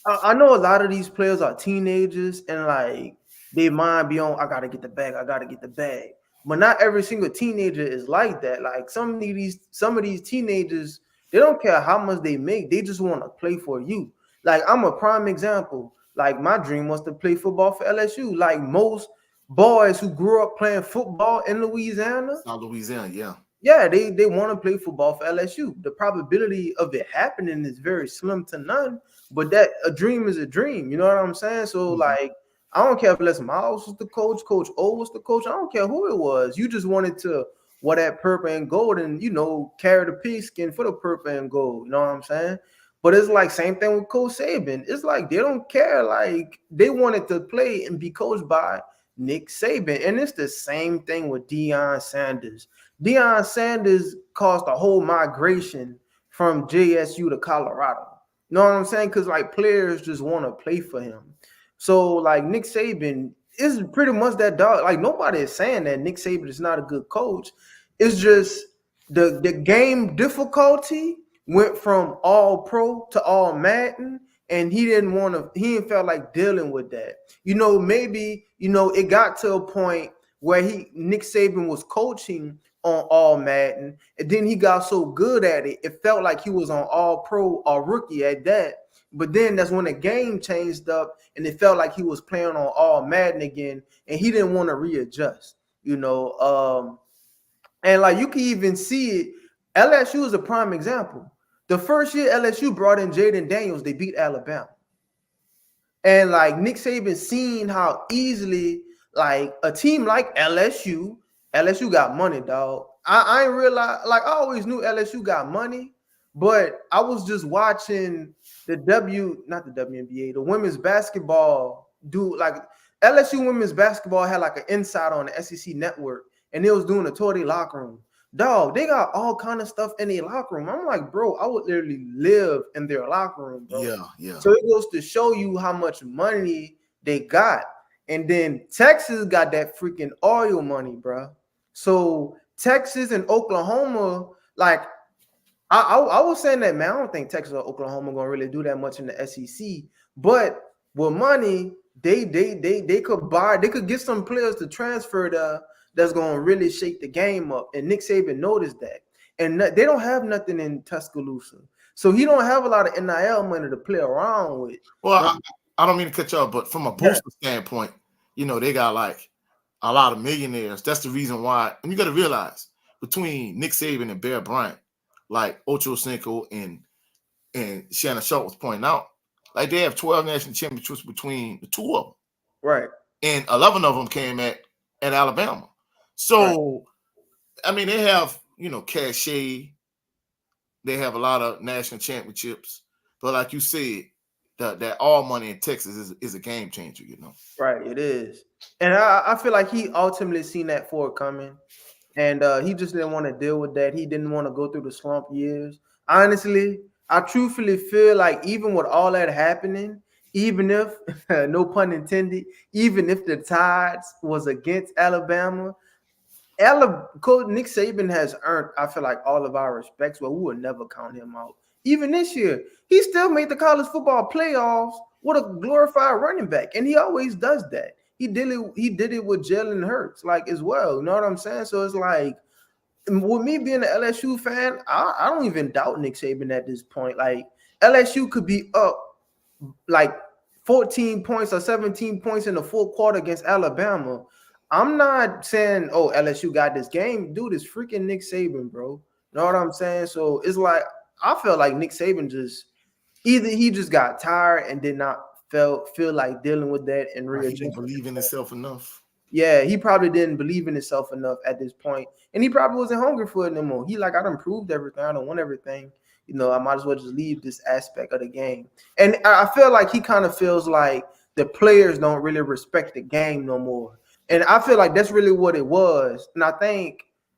Speaker 3: I know a lot of these players are teenagers and like they mind be on, I gotta get the bag, I gotta get the bag. But not every single teenager is like that. Like some of these teenagers, they don't care how much they make, they just want to play for you. Like I'm a prime example. Like my dream was to play football for LSU. Like most boys who grew up playing football in Louisiana,
Speaker 2: South Louisiana, yeah.
Speaker 3: yeah, they want to play football for LSU. The probability of it happening is very slim to none, but that a dream is a dream. You know what I'm saying? So like, I don't care if Les Miles was the coach, Coach O was the coach. I don't care who it was. You just wanted to wear that purple and gold and carry the pigskin for the purple and gold. You know what I'm saying? But it's like same thing with Coach Saban. It's like they don't care. Like they wanted to play and be coached by Nick Saban, and it's the same thing with Deion Sanders. Deion Sanders caused a whole migration from JSU to Colorado. You know what I'm saying? Because like players just want to play for him. So like Nick Saban is pretty much that dog. Like nobody is saying that Nick Saban is not a good coach. It's just the game difficulty went from all pro to all Madden, and he didn't felt like dealing with that. Maybe it got to a point where Nick Saban was coaching on all Madden, and then he got so good at it, it felt like he was on all pro or rookie at that. But then that's when the game changed up, and it felt like he was playing on all Madden again, and he didn't want to readjust. And like you can even see it. LSU is a prime example. The first year LSU brought in Jaden Daniels, they beat Alabama. And like Nick Saban seen how easily like a team like LSU got money, dog. I ain't realize like I always knew LSU got money, but I was just watching not the WNBA, the women's basketball do like LSU women's basketball had like an insight on the SEC network, and they was doing a tour of their locker room. Dog, they got all kind of stuff in their locker room. I'm like, bro, I would literally live in their locker room, bro.
Speaker 2: Yeah, yeah.
Speaker 3: So it goes to show you how much money they got. And then Texas got that freaking oil money, bro. So Texas and Oklahoma, like I was saying that, man, I don't think Texas or Oklahoma gonna really do that much in the SEC. But with money, they could buy, they could get some players to transfer that's gonna really shake the game up. And Nick Saban noticed that. And they don't have nothing in Tuscaloosa. So he don't have a lot of NIL money to play around with.
Speaker 2: Well, I don't mean to cut you off, but from a booster standpoint, they got like a lot of millionaires. That's the reason why. And you got to realize between Nick Saban and Bear Bryant, like Ocho Cinco and Shannon Sharp was pointing out, like they have 12 national championships between the two of them.
Speaker 3: Right.
Speaker 2: And 11 of them came at Alabama. So, right. I mean, they have, cachet. They have a lot of national championships. But like you said, that all money in Texas is a game changer,
Speaker 3: Right, it is. And I feel like he ultimately seen that coming. And he just didn't want to deal with that. He didn't want to go through the slump years. Honestly, I truthfully feel like even with all that happening, even if, no pun intended, even if the Tides was against Alabama, Coach Nick Saban has earned, I feel like, all of our respects. Well, we would never count him out. Even this year, he still made the college football playoffs with a glorified running back, and he always does that. He did it with Jalen Hurts, like, as well. You know what I'm saying? So it's like, with me being an LSU fan, I don't even doubt Nick Saban at this point. Like, LSU could be up like 14 points or 17 points in the fourth quarter against Alabama. I'm not saying, oh, LSU got this game. Dude, it's freaking Nick Saban, bro. You know what I'm saying? So it's like, I feel like Nick Saban either he just got tired and did not feel like dealing with that and
Speaker 2: he didn't believe in himself enough.
Speaker 3: Yeah, he probably didn't believe in himself enough at this point, and he probably wasn't hungry for it no more. He like, I done proved everything. I don't want everything. I might as well just leave this aspect of the game. And I feel like he kind of feels like the players don't really respect the game no more. And I feel like that's really what it was. And I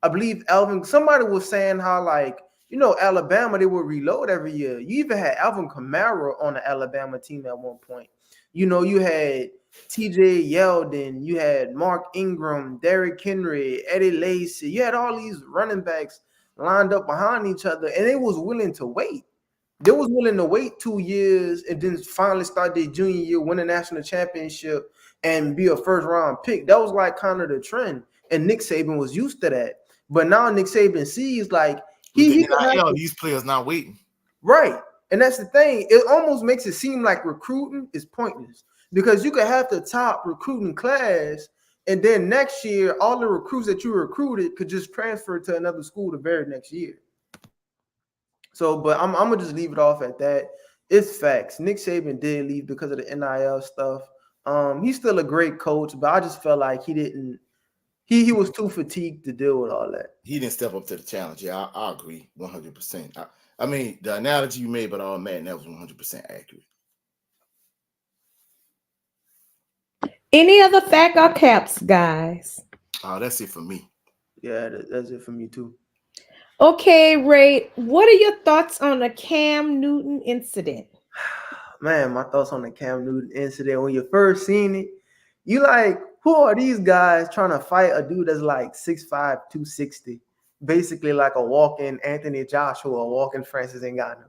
Speaker 3: believe Alvin, somebody was saying how, like, Alabama, they would reload every year. You even had Alvin Kamara on the Alabama team at one point. You had TJ Yeldon, you had Mark Ingram, Derrick Henry, Eddie Lacy. You had all these running backs lined up behind each other, and they was willing to wait. They was willing to wait 2 years and then finally start their junior year, win a national championship, and be a first-round pick. That was like kind of the trend, and Nick Saban was used to that. But now Nick Saban sees, like,
Speaker 2: these players not waiting.
Speaker 3: Right. And that's the thing. It almost makes it seem like recruiting is pointless, because you could have the top recruiting class, and then next year, all the recruits that you recruited could just transfer to another school the very next year. So, but I'm gonna just leave it off at that. It's facts. Nick Saban did leave because of the NIL stuff. He's still a great coach, but I just felt like he didn't. He was too fatigued to deal with all that.
Speaker 2: He didn't step up to the challenge. Yeah, I agree 100%. I mean, the analogy you made about all Madden, that was 100% accurate.
Speaker 1: Any other fact or caps, guys?
Speaker 2: That's it for me.
Speaker 3: Yeah, that's it for me too.
Speaker 1: Okay, Ray, what are your thoughts on the Cam Newton incident?
Speaker 3: Man, my thoughts on the Cam Newton incident, when you first seen it, you like, who are these guys trying to fight a dude that's like 6'5", 260? Basically like a walk-in Anthony Joshua, a walk-in Francis Ngannou.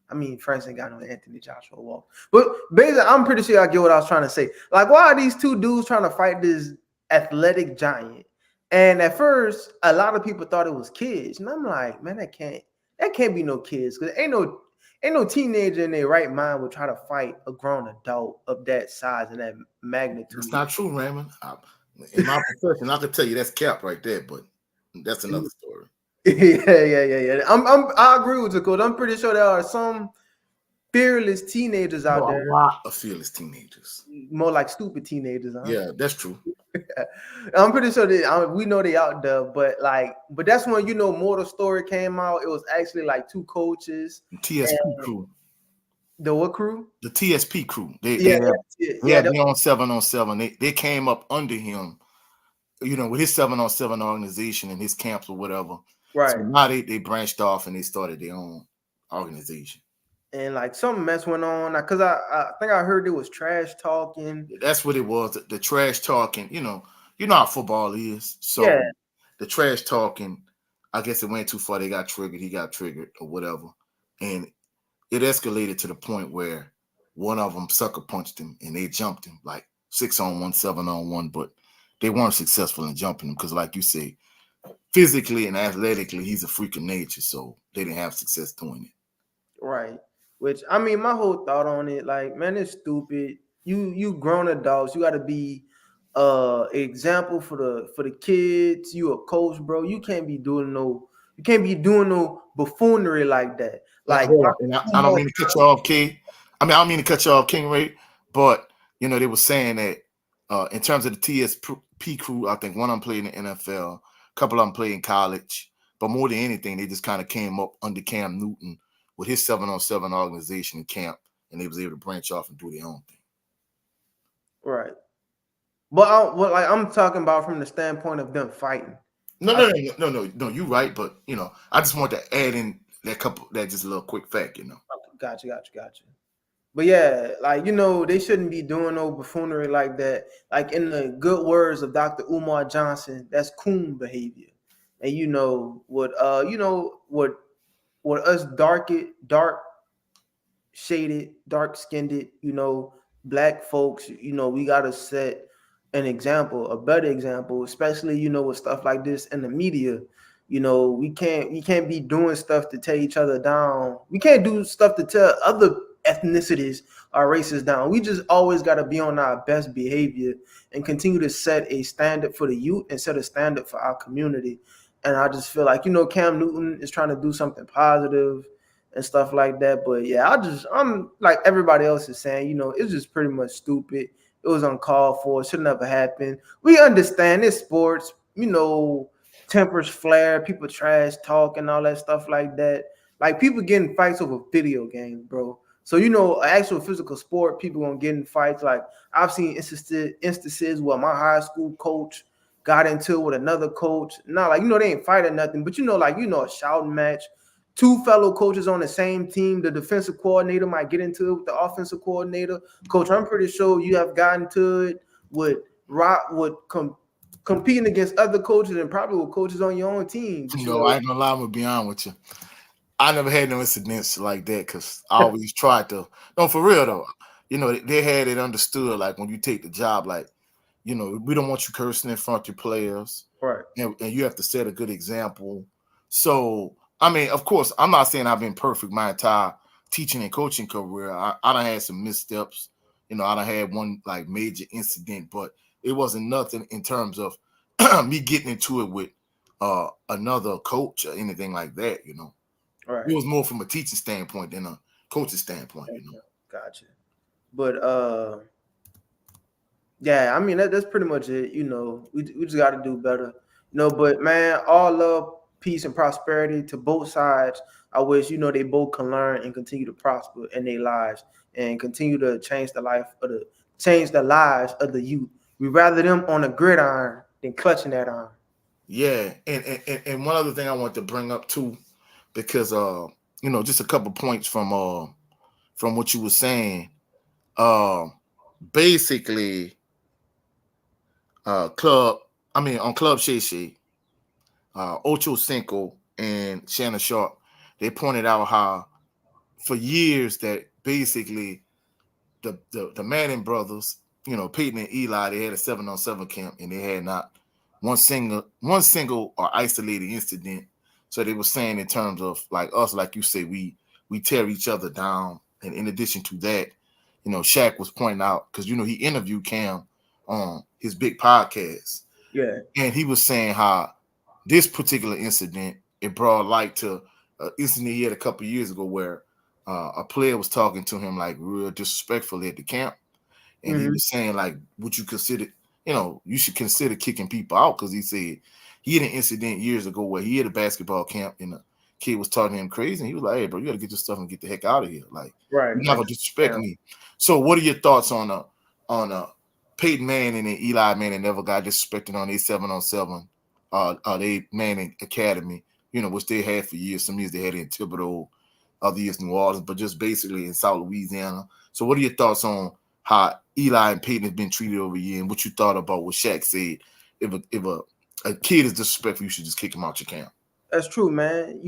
Speaker 3: I mean, Francis Ngannou and Anthony Joshua walk. But basically, I'm pretty sure I get what I was trying to say. Like, why are these two dudes trying to fight this athletic giant? And at first, a lot of people thought it was kids. And I'm like, man, that can't be no kids, because ain't no teenager in their right mind would try to fight a grown adult of that size and that magnitude.
Speaker 2: It's not true, Raymond. In my profession, I could tell you that's cap right there, but that's another story.
Speaker 3: Yeah. I agree with you, coach. I'm pretty sure there are some fearless teenagers
Speaker 2: No,
Speaker 3: out
Speaker 2: a
Speaker 3: there,
Speaker 2: lot of fearless teenagers.
Speaker 3: more like stupid teenagers, huh?
Speaker 2: Yeah, that's true.
Speaker 3: I'm pretty sure that we know they out there, but that's when more the story came out. It was actually like two coaches
Speaker 2: TSP
Speaker 3: and
Speaker 2: crew,
Speaker 3: the what crew?
Speaker 2: the TSP crew. They
Speaker 3: Yeah,
Speaker 2: they have they
Speaker 3: yeah,
Speaker 2: have their own 7-on-7. They came up under him, with his 7-on-7 organization and his camps or whatever. So
Speaker 3: right.
Speaker 2: now they branched off and they started their own organization.
Speaker 3: And like some mess went on because I think I heard it was trash talking.
Speaker 2: That's what it was. The trash talking. You know how football is.
Speaker 3: Yeah,
Speaker 2: So the trash talking, I guess it went too far. They got triggered. He got triggered or whatever, and it escalated to the point where one of them sucker punched him and they jumped him like 6-on-1, 7-on-1, but they weren't successful in jumping him because, like you say, physically and athletically, he's a freak of nature. So they didn't have success doing it.
Speaker 3: right. Which I mean, my whole thought on it, like, man, it's stupid. You grown adults, you got to be example for the kids. You a coach, bro. You can't be doing no buffoonery like that. Like,
Speaker 2: Hold on. And I don't mean to cut you off, Key. I don't mean to cut you off, King Ray, but they were saying that in terms of the TSP crew, I think one of them played in the NFL, a couple of them played in college, but more than anything, they just kind of came up under Cam Newton with his 7-on-7 organization in camp, and they was able to branch off and do their own thing.
Speaker 3: right. But like I'm talking about from the standpoint of them fighting.
Speaker 2: No. You're right, but I just want to add in that just a little quick fact.
Speaker 3: Gotcha. But yeah, like they shouldn't be doing no buffoonery like that. Like in the good words of Dr. Umar Johnson, that's coon behavior. And what us dark shaded, dark skinned, black folks, we gotta set an example, a better example, especially, with stuff like this in the media. We can't be doing stuff to tear each other down. We can't do stuff to tear other ethnicities or races down. We just always gotta be on our best behavior and continue to set a standard for the youth and set a standard for our community. And I just feel like, Cam Newton is trying to do something positive and stuff like that. But yeah, I'm like everybody else is saying, it's just pretty much stupid. It was uncalled for. It should never happen. We understand it's sports, tempers flare, people trash talk and all that stuff like that. Like people get in fights over video games, bro. So actual physical sport, people gonna get in fights. Like I've seen instances where my high school coach got into it with another coach. Not like they ain't fighting nothing, but a shouting match. Two fellow coaches on the same team, the defensive coordinator might get into it with the offensive coordinator. Coach, I'm pretty sure you have gotten to it with competing against other coaches and probably with coaches on your own team. But
Speaker 2: I ain't gonna lie, I'm gonna be honest with you. I never had no incidents like that because I always tried to. No, for real though. They had it understood. Like when you take the job, like we don't want you cursing in front of your players,
Speaker 3: right,
Speaker 2: and you have to set a good example. So I mean, of course, I'm not saying I've been perfect my entire teaching and coaching career. I done had some missteps. I done had one like major incident, but it wasn't nothing in terms of me getting into it with another coach or anything like that.
Speaker 3: right.
Speaker 2: It was more from a teaching standpoint than a coaching standpoint.
Speaker 3: Gotcha. But yeah, I mean that's pretty much it. We just got to do better. But man, all love, peace, and prosperity to both sides. I wish they both can learn and continue to prosper in their lives and continue to change the lives of the youth. We rather them on a gridiron than clutching that iron.
Speaker 2: Yeah, and one other thing I want to bring up too, because just a couple points from what you were saying. Basically, on Club Shay Shay, Ocho Cinco and Shannon Sharp, they pointed out how for years that basically the Manning brothers, Peyton and Eli, they had a 7-on-7 camp and they had not one single or isolated incident. So they were saying in terms of like us, like you say, we tear each other down. And in addition to that, Shaq was pointing out because he interviewed Cam on his big podcast.
Speaker 3: Yeah.
Speaker 2: And he was saying how this particular incident it brought light to incident he had a couple years ago where a player was talking to him like real disrespectfully at the camp, and he
Speaker 3: Mm-hmm.
Speaker 2: was saying like, "Would you consider, you should consider kicking people out?" Because he said he had an incident years ago where he had a basketball camp and a kid was talking to him crazy, and he was like, "Hey, bro, you got to get your stuff and get the heck out of here. Like,
Speaker 3: Right,
Speaker 2: you're not
Speaker 3: man.
Speaker 2: gonna disrespect me." So, what are your thoughts on Peyton Manning and Eli Manning never got disrespected on a 7-on-7, they Manning Academy, which they had for years. Some years they had it in Thibodeau, other years New Orleans, but just basically in South Louisiana. So, what are your thoughts on how Eli and Peyton have been treated over a year, and what you thought about what Shaq said? If a kid is disrespectful, you should just kick him out your camp.
Speaker 3: That's true, man.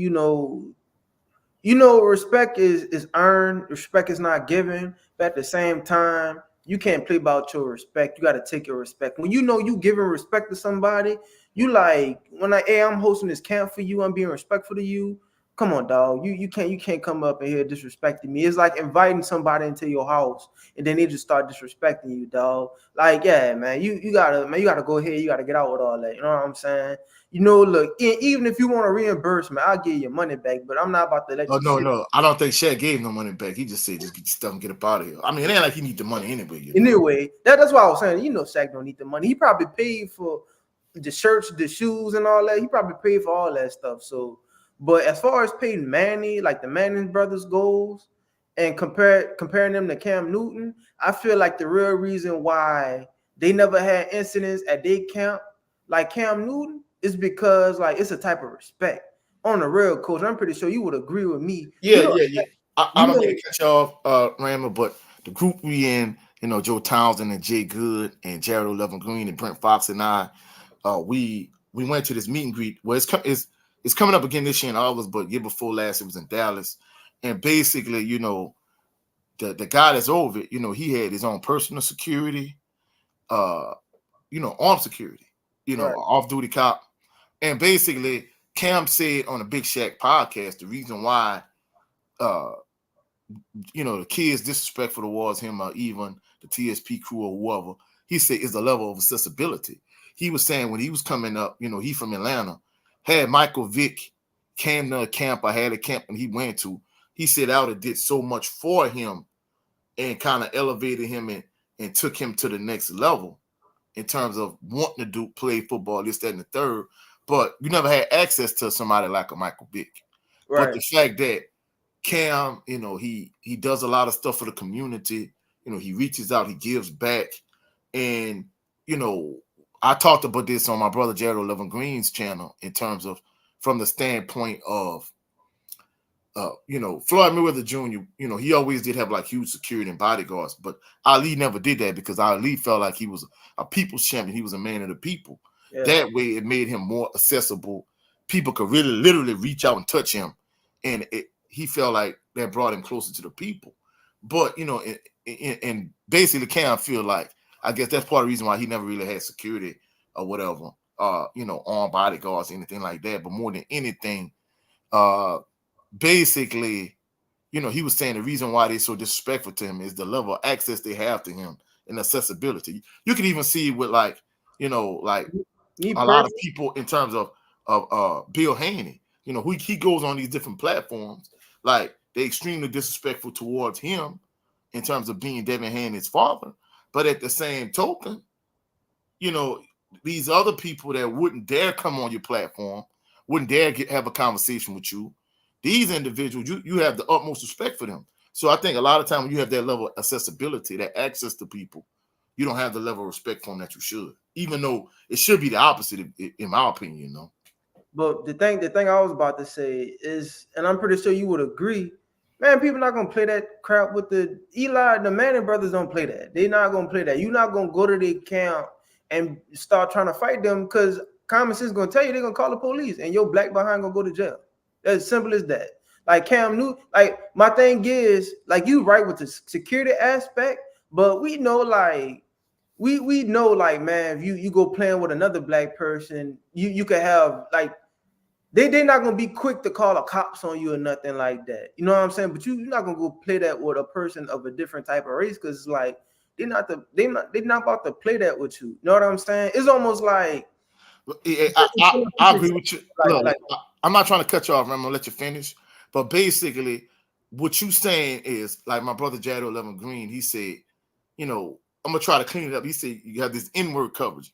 Speaker 3: Respect is earned, respect is not given, but at the same time, you can't play about your respect. You got to take your respect. When you know you giving respect to somebody, you like when hey, I'm hosting this camp for you, I'm being respectful to you. Come on, dog. You can't come up in here disrespecting me. It's like inviting somebody into your house and then they just start disrespecting you, dog. Like, yeah, man, you gotta go ahead, you gotta get out with all that. You know what I'm saying? Look, even if you want a reimbursement, I'll give you your money back, but I'm not about to let
Speaker 2: Oh
Speaker 3: you
Speaker 2: no,
Speaker 3: sit.
Speaker 2: no, I don't think Shaq gave no money back. He just said, "Just get your stuff and get up out of here." I mean, it ain't like he need the money anyway.
Speaker 3: Anyway, that's why I was saying, Shaq don't need the money. He probably paid for the shirts, the shoes, and all that. He probably paid for all that stuff. So, but as far as Peyton Manning, like the Manning brothers goes, and comparing them to Cam Newton, I feel like the real reason why they never had incidents at their camp like Cam Newton is because like it's a type of respect. On the real, coach, I'm pretty sure you would agree with me.
Speaker 2: Yeah, yeah, yeah. I
Speaker 3: You
Speaker 2: don't mean
Speaker 3: know,
Speaker 2: to cut you off, Rama, but the group we in, Joe Townsend and Jay Good and Jared Levin Green and Brent Fox and I, we went to this meet and greet. Well, it's coming up again this year in August, but year before last it was in Dallas, and basically, the guy that's over it, he had his own personal security, uh, armed security,
Speaker 3: right,
Speaker 2: off duty cop, and basically Cam said on the Big Shaq podcast the reason why uh the kids disrespectful towards him or even the TSP crew or whoever, he said is the level of accessibility. He was saying when he was coming up, he from Atlanta, had Michael Vick came to a camp, I had a camp and he went to, he said I would have did so much for him and kind of elevated him and took him to the next level in terms of wanting to play football, this, that, and the third. But you never had access to somebody like a Michael Vick. But
Speaker 3: right.
Speaker 2: the fact that Cam, he does a lot of stuff for the community. He reaches out, he gives back. And, I talked about this on my brother Jared Levin Green's channel in terms of from the standpoint of Floyd Mayweather Jr., he always did have like huge security and bodyguards, but Ali never did that because Ali felt like he was a people's champion. He was a man of the people.
Speaker 3: Yeah.
Speaker 2: That way it made him more accessible. People could really literally reach out and touch him. And he felt like that brought him closer to the people. But, and basically Cam feel like, I guess that's part of the reason why he never really had security or whatever, armed bodyguards, anything like that. But more than anything, basically, he was saying the reason why they're so disrespectful to him is the level of access they have to him and accessibility. You can even see with like
Speaker 3: Me
Speaker 2: a lot of
Speaker 3: personally,
Speaker 2: people in terms of Bill Haney. Who he goes on these different platforms, like they're extremely disrespectful towards him in terms of being Devin Haney's father. But at the same token, you know, these other people that wouldn't dare come on your platform, wouldn't dare have a conversation with you. These individuals, you have the utmost respect for them. So I think a lot of time when you have that level of accessibility, that access to people, you don't have the level of respect for them that you should. Even though it should be the opposite, in my opinion.
Speaker 3: but the thing I was about to say is, and I'm pretty sure you would agree, man, people not gonna play that crap with the Eli. The Manning brothers don't play that. They're not gonna play that. You're not gonna go to their camp and start trying to fight them because common sense is gonna tell you they're gonna call the police and your black behind gonna go to jail. As simple as that. Like Cam Newton, like my thing is, like you right with the security aspect, but we know like we know like man, if you go playing with another black person, you could have like they not gonna be quick to call the cops on you or nothing like that. You know what I'm saying? But you're not gonna go play that with a person of a different type of race because it's like they're not about to play that with you. You know what I'm saying? It's almost like
Speaker 2: I agree with you.
Speaker 3: like
Speaker 2: Look,
Speaker 3: like
Speaker 2: I'm not trying to cut you off. I'm gonna let you finish. But basically, what you saying is like my brother Jado Levin Green. He said, I'm gonna try to clean it up. He said you have this inward courage.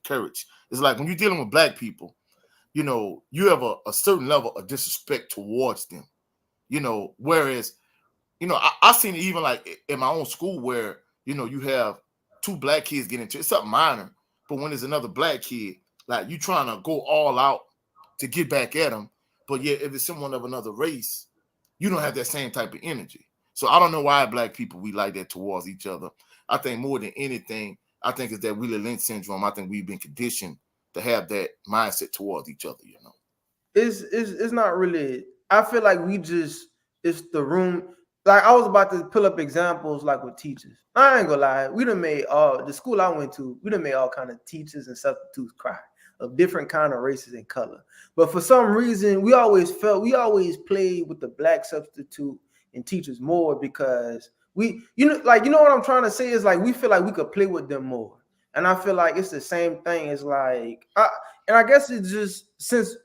Speaker 2: It's like when you're dealing with black people, you have a certain level of disrespect towards them. Whereas I seen it even like in my own school where you have two black kids get into it. It's something minor, but when there's another black kid, like you trying to go all out to get back at them, but yet if it's someone of another race, you don't have that same type of energy. So I don't know why black people we like that towards each other. I think more than anything, I think it's that Wheeler Lynch syndrome. I think we've been conditioned to have that mindset towards each other.
Speaker 3: It's not really. I feel like we just it's the room. Like I was about to pull up examples like with teachers. I ain't gonna lie, we done made all the school I went to. We done made all kind of teachers and substitutes cry of different kind of races and color. But for some reason, we always played with the black substitute and teachers more because you know what I'm trying to say is like we feel like we could play with them more. And I feel like it's the same thing. It's like and I guess it's just since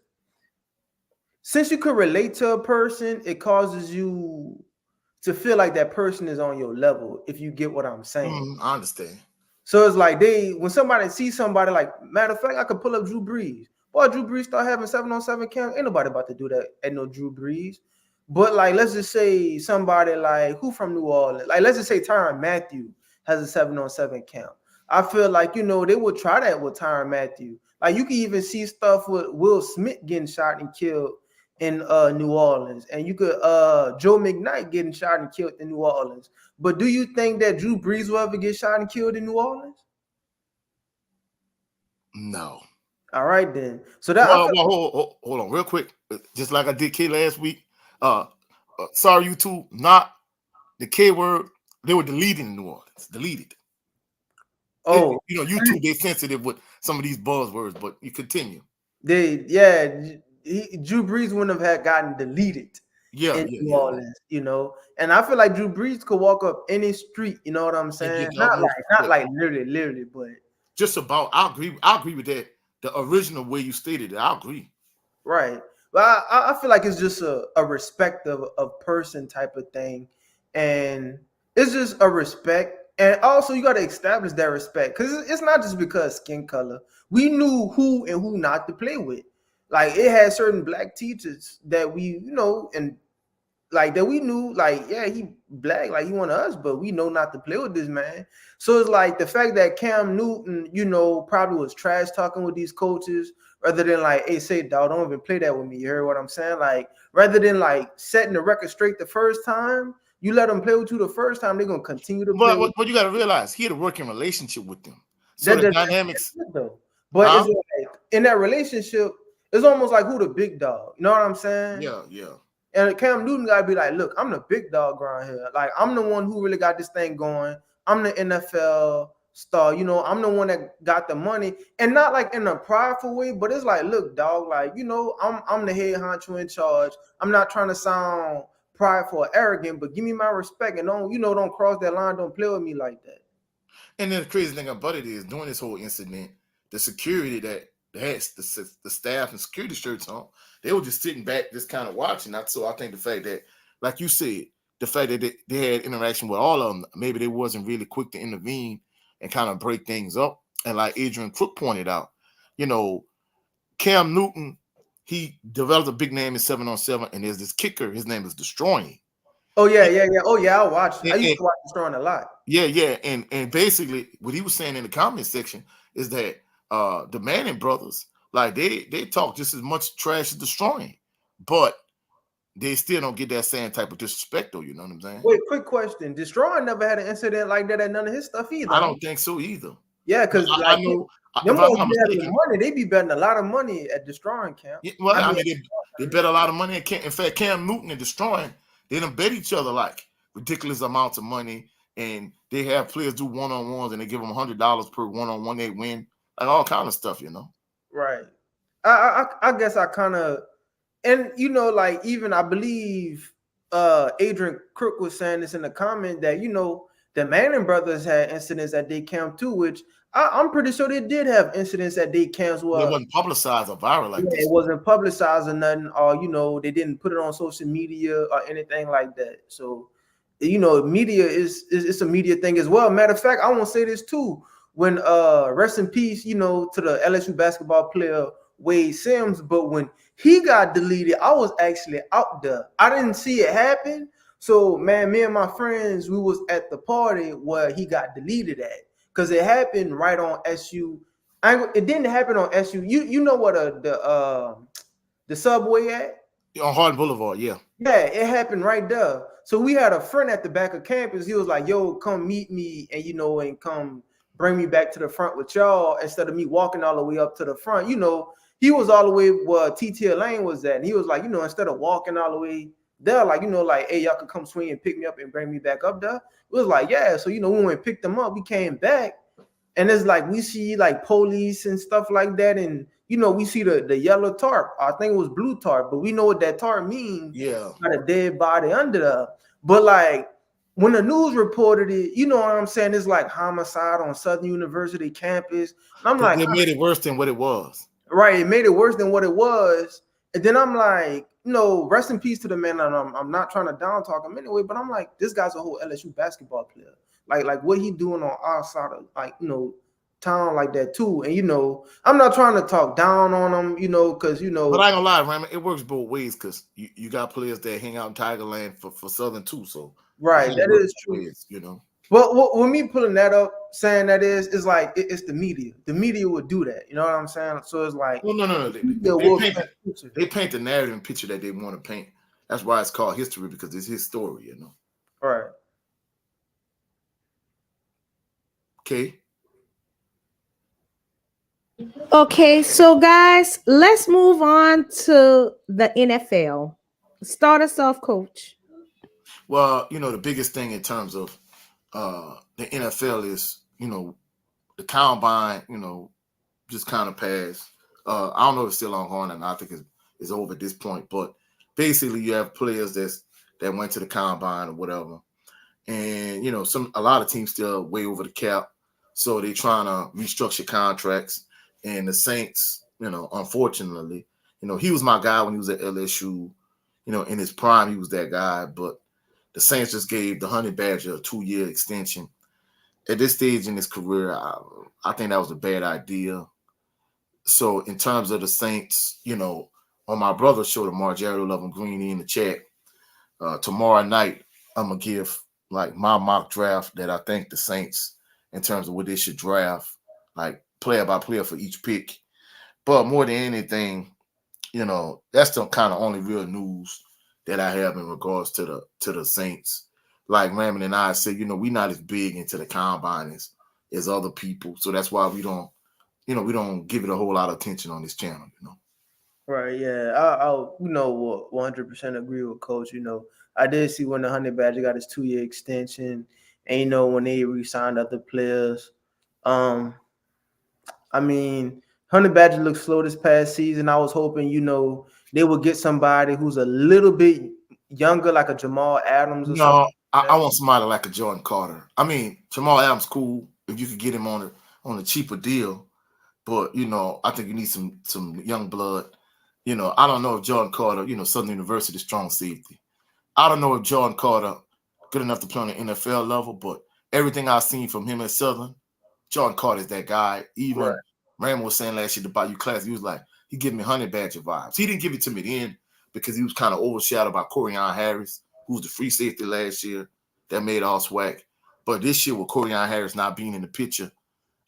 Speaker 3: you could relate to a person, it causes you to feel like that person is on your level, if you get what I'm saying.
Speaker 2: I understand.
Speaker 3: So it's like when somebody sees somebody, like, matter of fact, I could pull up Drew Brees. Boy, Drew Brees start having 7-on-7 camp. Ain't nobody about to do that at no Drew Brees. But like, let's just say somebody like who from New Orleans, like let's just say Tyrann Mathieu has a 7-on-7 camp. I feel like they would try that with Tyrann Mathieu. Like you can even see stuff with Will Smith getting shot and killed in New Orleans, and you could Joe McKnight getting shot and killed in New Orleans. But do you think that Drew Brees will ever get shot and killed in New Orleans?
Speaker 2: No.
Speaker 3: All right then. So that
Speaker 2: hold on real quick. Just like I did K last week. Sorry, YouTube, not the K word. They were deleted in New Orleans. Deleted. YouTube, they sensitive with some of these buzzwords, but you continue.
Speaker 3: Drew Brees wouldn't have gotten deleted in New Orleans, And I feel like Drew Brees could walk up any street, you know what I'm saying? Not like literally, but
Speaker 2: just about. I agree with that. The original way you stated it, I agree.
Speaker 3: Right. But I feel like it's just a respect of person type of thing. And it's just a respect. And also you got to establish that respect. Because it's not just because skin color. We knew who and who not to play with. Like it had certain black teachers that we, and like that we knew, like, yeah, he black, like he one of us, but we know not to play with this man. So it's like the fact that Cam Newton, probably was trash talking with these coaches rather than like, hey, say, dog, don't even play that with me. You heard what I'm saying? Like, rather than like setting the record straight the first time, you let them play with you the first time, they're gonna continue to play.
Speaker 2: But you got to realize he had a working relationship with them. So the dynamics,
Speaker 3: though. But it's like in that relationship, it's almost like who the big dog. You know what I'm saying?
Speaker 2: Yeah.
Speaker 3: And Cam Newton got to be like, look, I'm the big dog around here. Like, I'm the one who really got this thing going. I'm the NFL star. I'm the one that got the money. And not like in a prideful way, but it's like, look, dog, like, I'm the head honcho in charge. I'm not trying to sound prideful or arrogant, but give me my respect. And don't cross that line. Don't play with me like that.
Speaker 2: And then the crazy thing about it is, during this whole incident, the security that has the staff and security shirts on, they were just sitting back, just kind of watching. So I think the fact that, like you said, the fact that they had interaction with all of them, maybe they wasn't really quick to intervene and kind of break things up. And like Adrian Crook pointed out, Cam Newton, he developed a big name in 7-on-7, and there's this kicker. His name is Destroying.
Speaker 3: Oh yeah. Oh yeah, I used to watch Destroying a lot.
Speaker 2: Yeah. And basically, what he was saying in the comment section is that the Manning brothers, like they talk just as much trash as Destroying, but they still don't get that same type of disrespect, though. You know what I'm saying?
Speaker 3: Wait, quick question: Destroying never had an incident like that at none of his stuff either.
Speaker 2: I don't think so either.
Speaker 3: Yeah, because
Speaker 2: I know.
Speaker 3: Them boys money, they be betting a lot of money at Destroying camp.
Speaker 2: Yeah, well, I mean they bet a lot of money. In fact, Cam Newton and Destroying, they done bet each other like ridiculous amounts of money, and they have players do one-on-ones, and they give them $100 per one-on-one. They win, like all kind of stuff,
Speaker 3: Right. I guess I kind of, and like even I believe Adrian Crook was saying this in the comment that the Manning brothers had incidents at their camp too, which I'm pretty sure they did have incidents at their camps
Speaker 2: But it
Speaker 3: where
Speaker 2: wasn't publicized or viral like
Speaker 3: yeah, it
Speaker 2: this.
Speaker 3: wasn't publicized or nothing, or they didn't put it on social media or anything like that. So, media is it's a media thing as well. Matter of fact, I want to say this too. When rest in peace, to the LSU basketball player Wade Sims, but when he got deleted, I was actually out there. I didn't see it happen. So man, me and my friends, we was at the party where he got deleted at, because it happened right on SU. It didn't happen on SU. You know what the subway at?
Speaker 2: On Hardin Boulevard, yeah.
Speaker 3: Yeah, it happened right there. So we had a friend at the back of campus. He was like, "Yo, come meet me, and and come bring me back to the front with y'all instead of me walking all the way up to the front." He was all the way where TTL Lane was at, and he was like, instead of walking all the way there, like like, "Hey, y'all could come swing and pick me up and bring me back up there." It was like, yeah. So we went and picked them up. We came back, and it's like we see like police and stuff like that, and we see the yellow tarp. I think it was blue tarp, but we know what that tarp means.
Speaker 2: Yeah.
Speaker 3: Got a dead body under there. But like when the news reported it, you know what I'm saying? It's like homicide on Southern University campus. And I'm like,
Speaker 2: They made it worse than what it was.
Speaker 3: right, it made it worse than what it was. And then I'm like, rest in peace to the man. And I'm not trying to down talk him anyway, but I'm like, this guy's a whole LSU basketball player. Like what he doing on our side of town like that too. And I'm not trying to talk down on him, because
Speaker 2: But I ain't gonna lie, Raymond, it works both ways because you got players that hang out in Tigerland for Southern too. So it
Speaker 3: right,
Speaker 2: kind of
Speaker 3: that
Speaker 2: works
Speaker 3: is
Speaker 2: both
Speaker 3: true.
Speaker 2: ways.
Speaker 3: Well, when me pulling that up, saying that it's like it's the media. The media would do that. You know what I'm saying? So it's like
Speaker 2: Well, no.
Speaker 3: the media
Speaker 2: They
Speaker 3: will
Speaker 2: paint
Speaker 3: paint a picture.
Speaker 2: they paint the narrative and picture that they want to paint. That's why it's called history because it's his story.
Speaker 3: Right.
Speaker 2: Okay.
Speaker 1: Okay, so guys, let's move on to the NFL. Start us off, coach.
Speaker 2: Well, the biggest thing in terms of the NFL is, the combine, just kind of passed. I don't know if it's still on horn and I think it's over at this point, but basically you have players that went to the combine or whatever. And a lot of teams still way over the cap. So they're trying to restructure contracts. And the Saints, unfortunately, he was my guy when he was at LSU. In his prime, he was that guy. But the Saints just gave the Honey Badger a 2-year extension. At this stage in his career, I think that was a bad idea. So in terms of the Saints, on my brother's show, the Margero Love and Greeny in the chat, tomorrow night, I'm gonna give like my mock draft that I think the Saints in terms of what they should draft, like player by player for each pick. But more than anything, that's the kind of only real news that I have in regards to the Saints. Like Raymond and I said, we're not as big into the combine as other people, so that's why we don't give it a whole lot of attention on this channel.
Speaker 3: Right. Yeah. I 100% agree with Coach. I did see when the Honey Badger got his 2-year extension, and when they re-signed other players. Um, I mean, Honey Badger looked slow this past season. I was hoping, they would get somebody who's a little bit younger, like a Jamal Adams or something
Speaker 2: No, I,
Speaker 3: like
Speaker 2: I
Speaker 3: that.
Speaker 2: want somebody like a Jordan Carter. I mean, Jamal Adams cool if you could get him on a cheaper deal, but I think you need some young blood. I don't know if Jordan Carter, Southern University strong safety. I don't know if Jordan Carter good enough to play on the NFL level, but everything I've seen from him at Southern, Jordan Carter is that guy.
Speaker 3: Right.
Speaker 2: Even Raymond was saying last year the Bayou class, he was like, he gave me Honey Badger vibes. He didn't give it to me then because he was kind of overshadowed by Corian Harris, who was the free safety last year that made all swag. But this year with Corian Harris not being in the picture,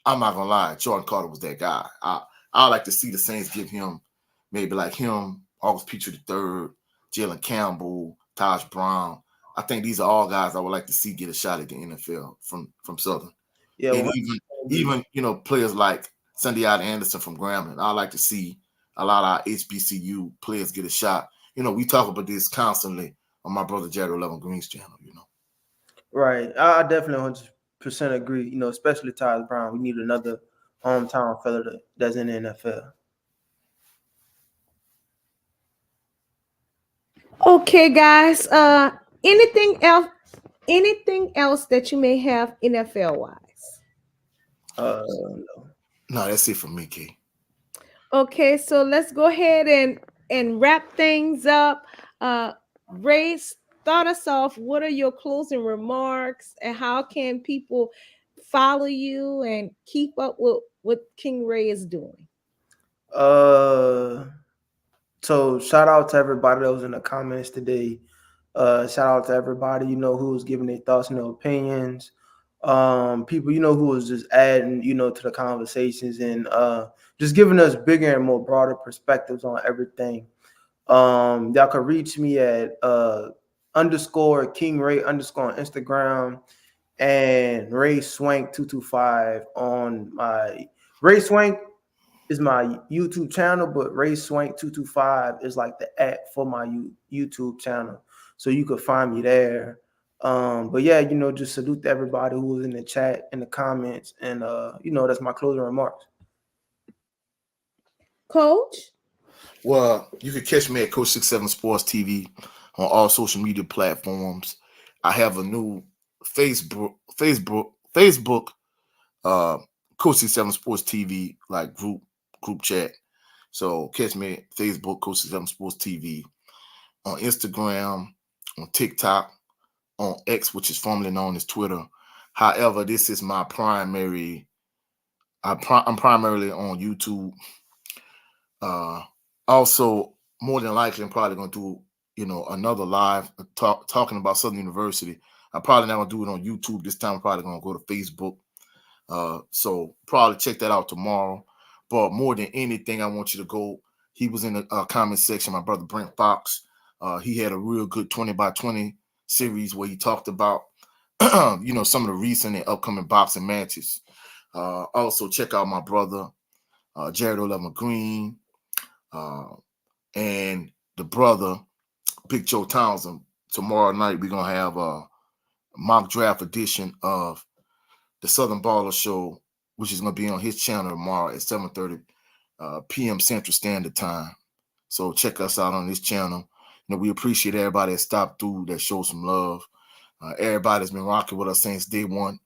Speaker 2: I'm not gonna lie, Jordan Carter was that guy. I like to see the Saints give him maybe like him, August Petrie III, Jalen Campbell, Taj Brown. I think these are all guys I would like to see get a shot at the NFL from Southern.
Speaker 3: Yeah.
Speaker 2: And
Speaker 3: 100% agree.
Speaker 2: even players like Sunday Anderson from Grambling. I like to see a lot of our HBCU players get a shot. We talk about this constantly on my brother Jared 11 Green's channel.
Speaker 3: Right. I definitely 100% agree. Especially Tyler Brown. We need another hometown fella that's in the NFL.
Speaker 1: Okay, guys. Anything else? Anything else that you may have NFL wise?
Speaker 3: No.
Speaker 2: No, that's it for me, Key.
Speaker 1: Okay, so let's go ahead and wrap things up. Ray, start us off. What are your closing remarks, and how can people follow you and keep up with what King Ray is doing?
Speaker 3: Uh, so shout out to everybody that was in the comments today. Shout out to everybody who was giving their thoughts and their opinions. People who was just adding to the conversations and just giving us bigger and more broader perspectives on everything. Y'all can reach me at underscore King Ray underscore on Instagram and Ray Swank 225 on my Ray Swank is my YouTube channel, but Ray Swank 225 is like the app for my YouTube channel. So you could find me there. But yeah, just salute to everybody who was in the chat, in the comments, and that's my closing remarks.
Speaker 1: Coach?
Speaker 2: Well, you can catch me at Coach 67 Sports TV on all social media platforms. I have a new Facebook, uh, Coach 67 Sports TV like group chat. So catch me at Facebook, Coach 67 Sports TV, on Instagram, on TikTok, on X, which is formerly known as Twitter. However, this is my primary. I'm primarily on YouTube. Uh, Also, more than likely, I'm probably going to do another live talking about Southern University. I'm probably not going to do it on YouTube this time. I'm probably going to go to Facebook. So probably check that out tomorrow. But more than anything, I want you to go. He was in the comment section. My brother Brent Fox. He had a real good 20 by 20 series where he talked about some of the recent and upcoming boxing matches. Also check out my brother Jared O'Lever Green uh, and the brother Big Joe Townsend. Tomorrow night we're gonna have a mock draft edition of the Southern Baller Show, which is gonna be on his channel tomorrow at 7:30 p.m. Central Standard Time. So check us out on this channel. We appreciate everybody that stopped through, that showed some love. Everybody's been rocking with us since day one.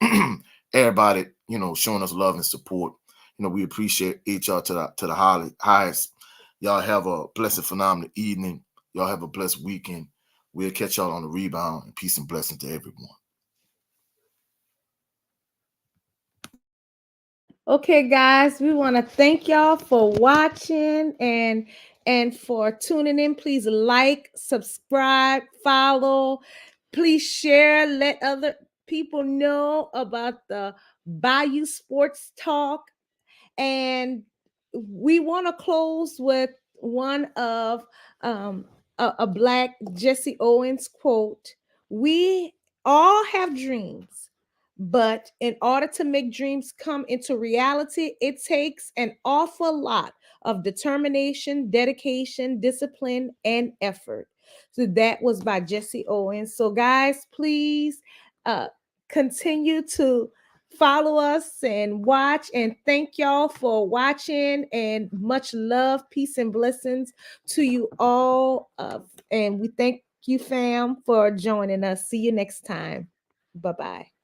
Speaker 2: Everybody, showing us love and support. We appreciate each other to the highest. Y'all have a blessed, phenomenal evening. Y'all have a blessed weekend. We'll catch y'all on the rebound. And peace and blessing to everyone.
Speaker 1: Okay, guys, we want to thank y'all for watching and for tuning in. Please like, subscribe, follow. Please share. Let other people know about the Bayou Sports Talk. And we want to close with one of a black Jesse Owens quote. We all have dreams, but in order to make dreams come into reality, it takes an awful lot of determination, dedication, discipline, and effort. So that was by Jesse Owens. So guys, please uh, continue to follow us and watch, and thank y'all for watching, and much love, peace, and blessings to you all, and we thank you, fam, for joining us. See you next time. Bye bye.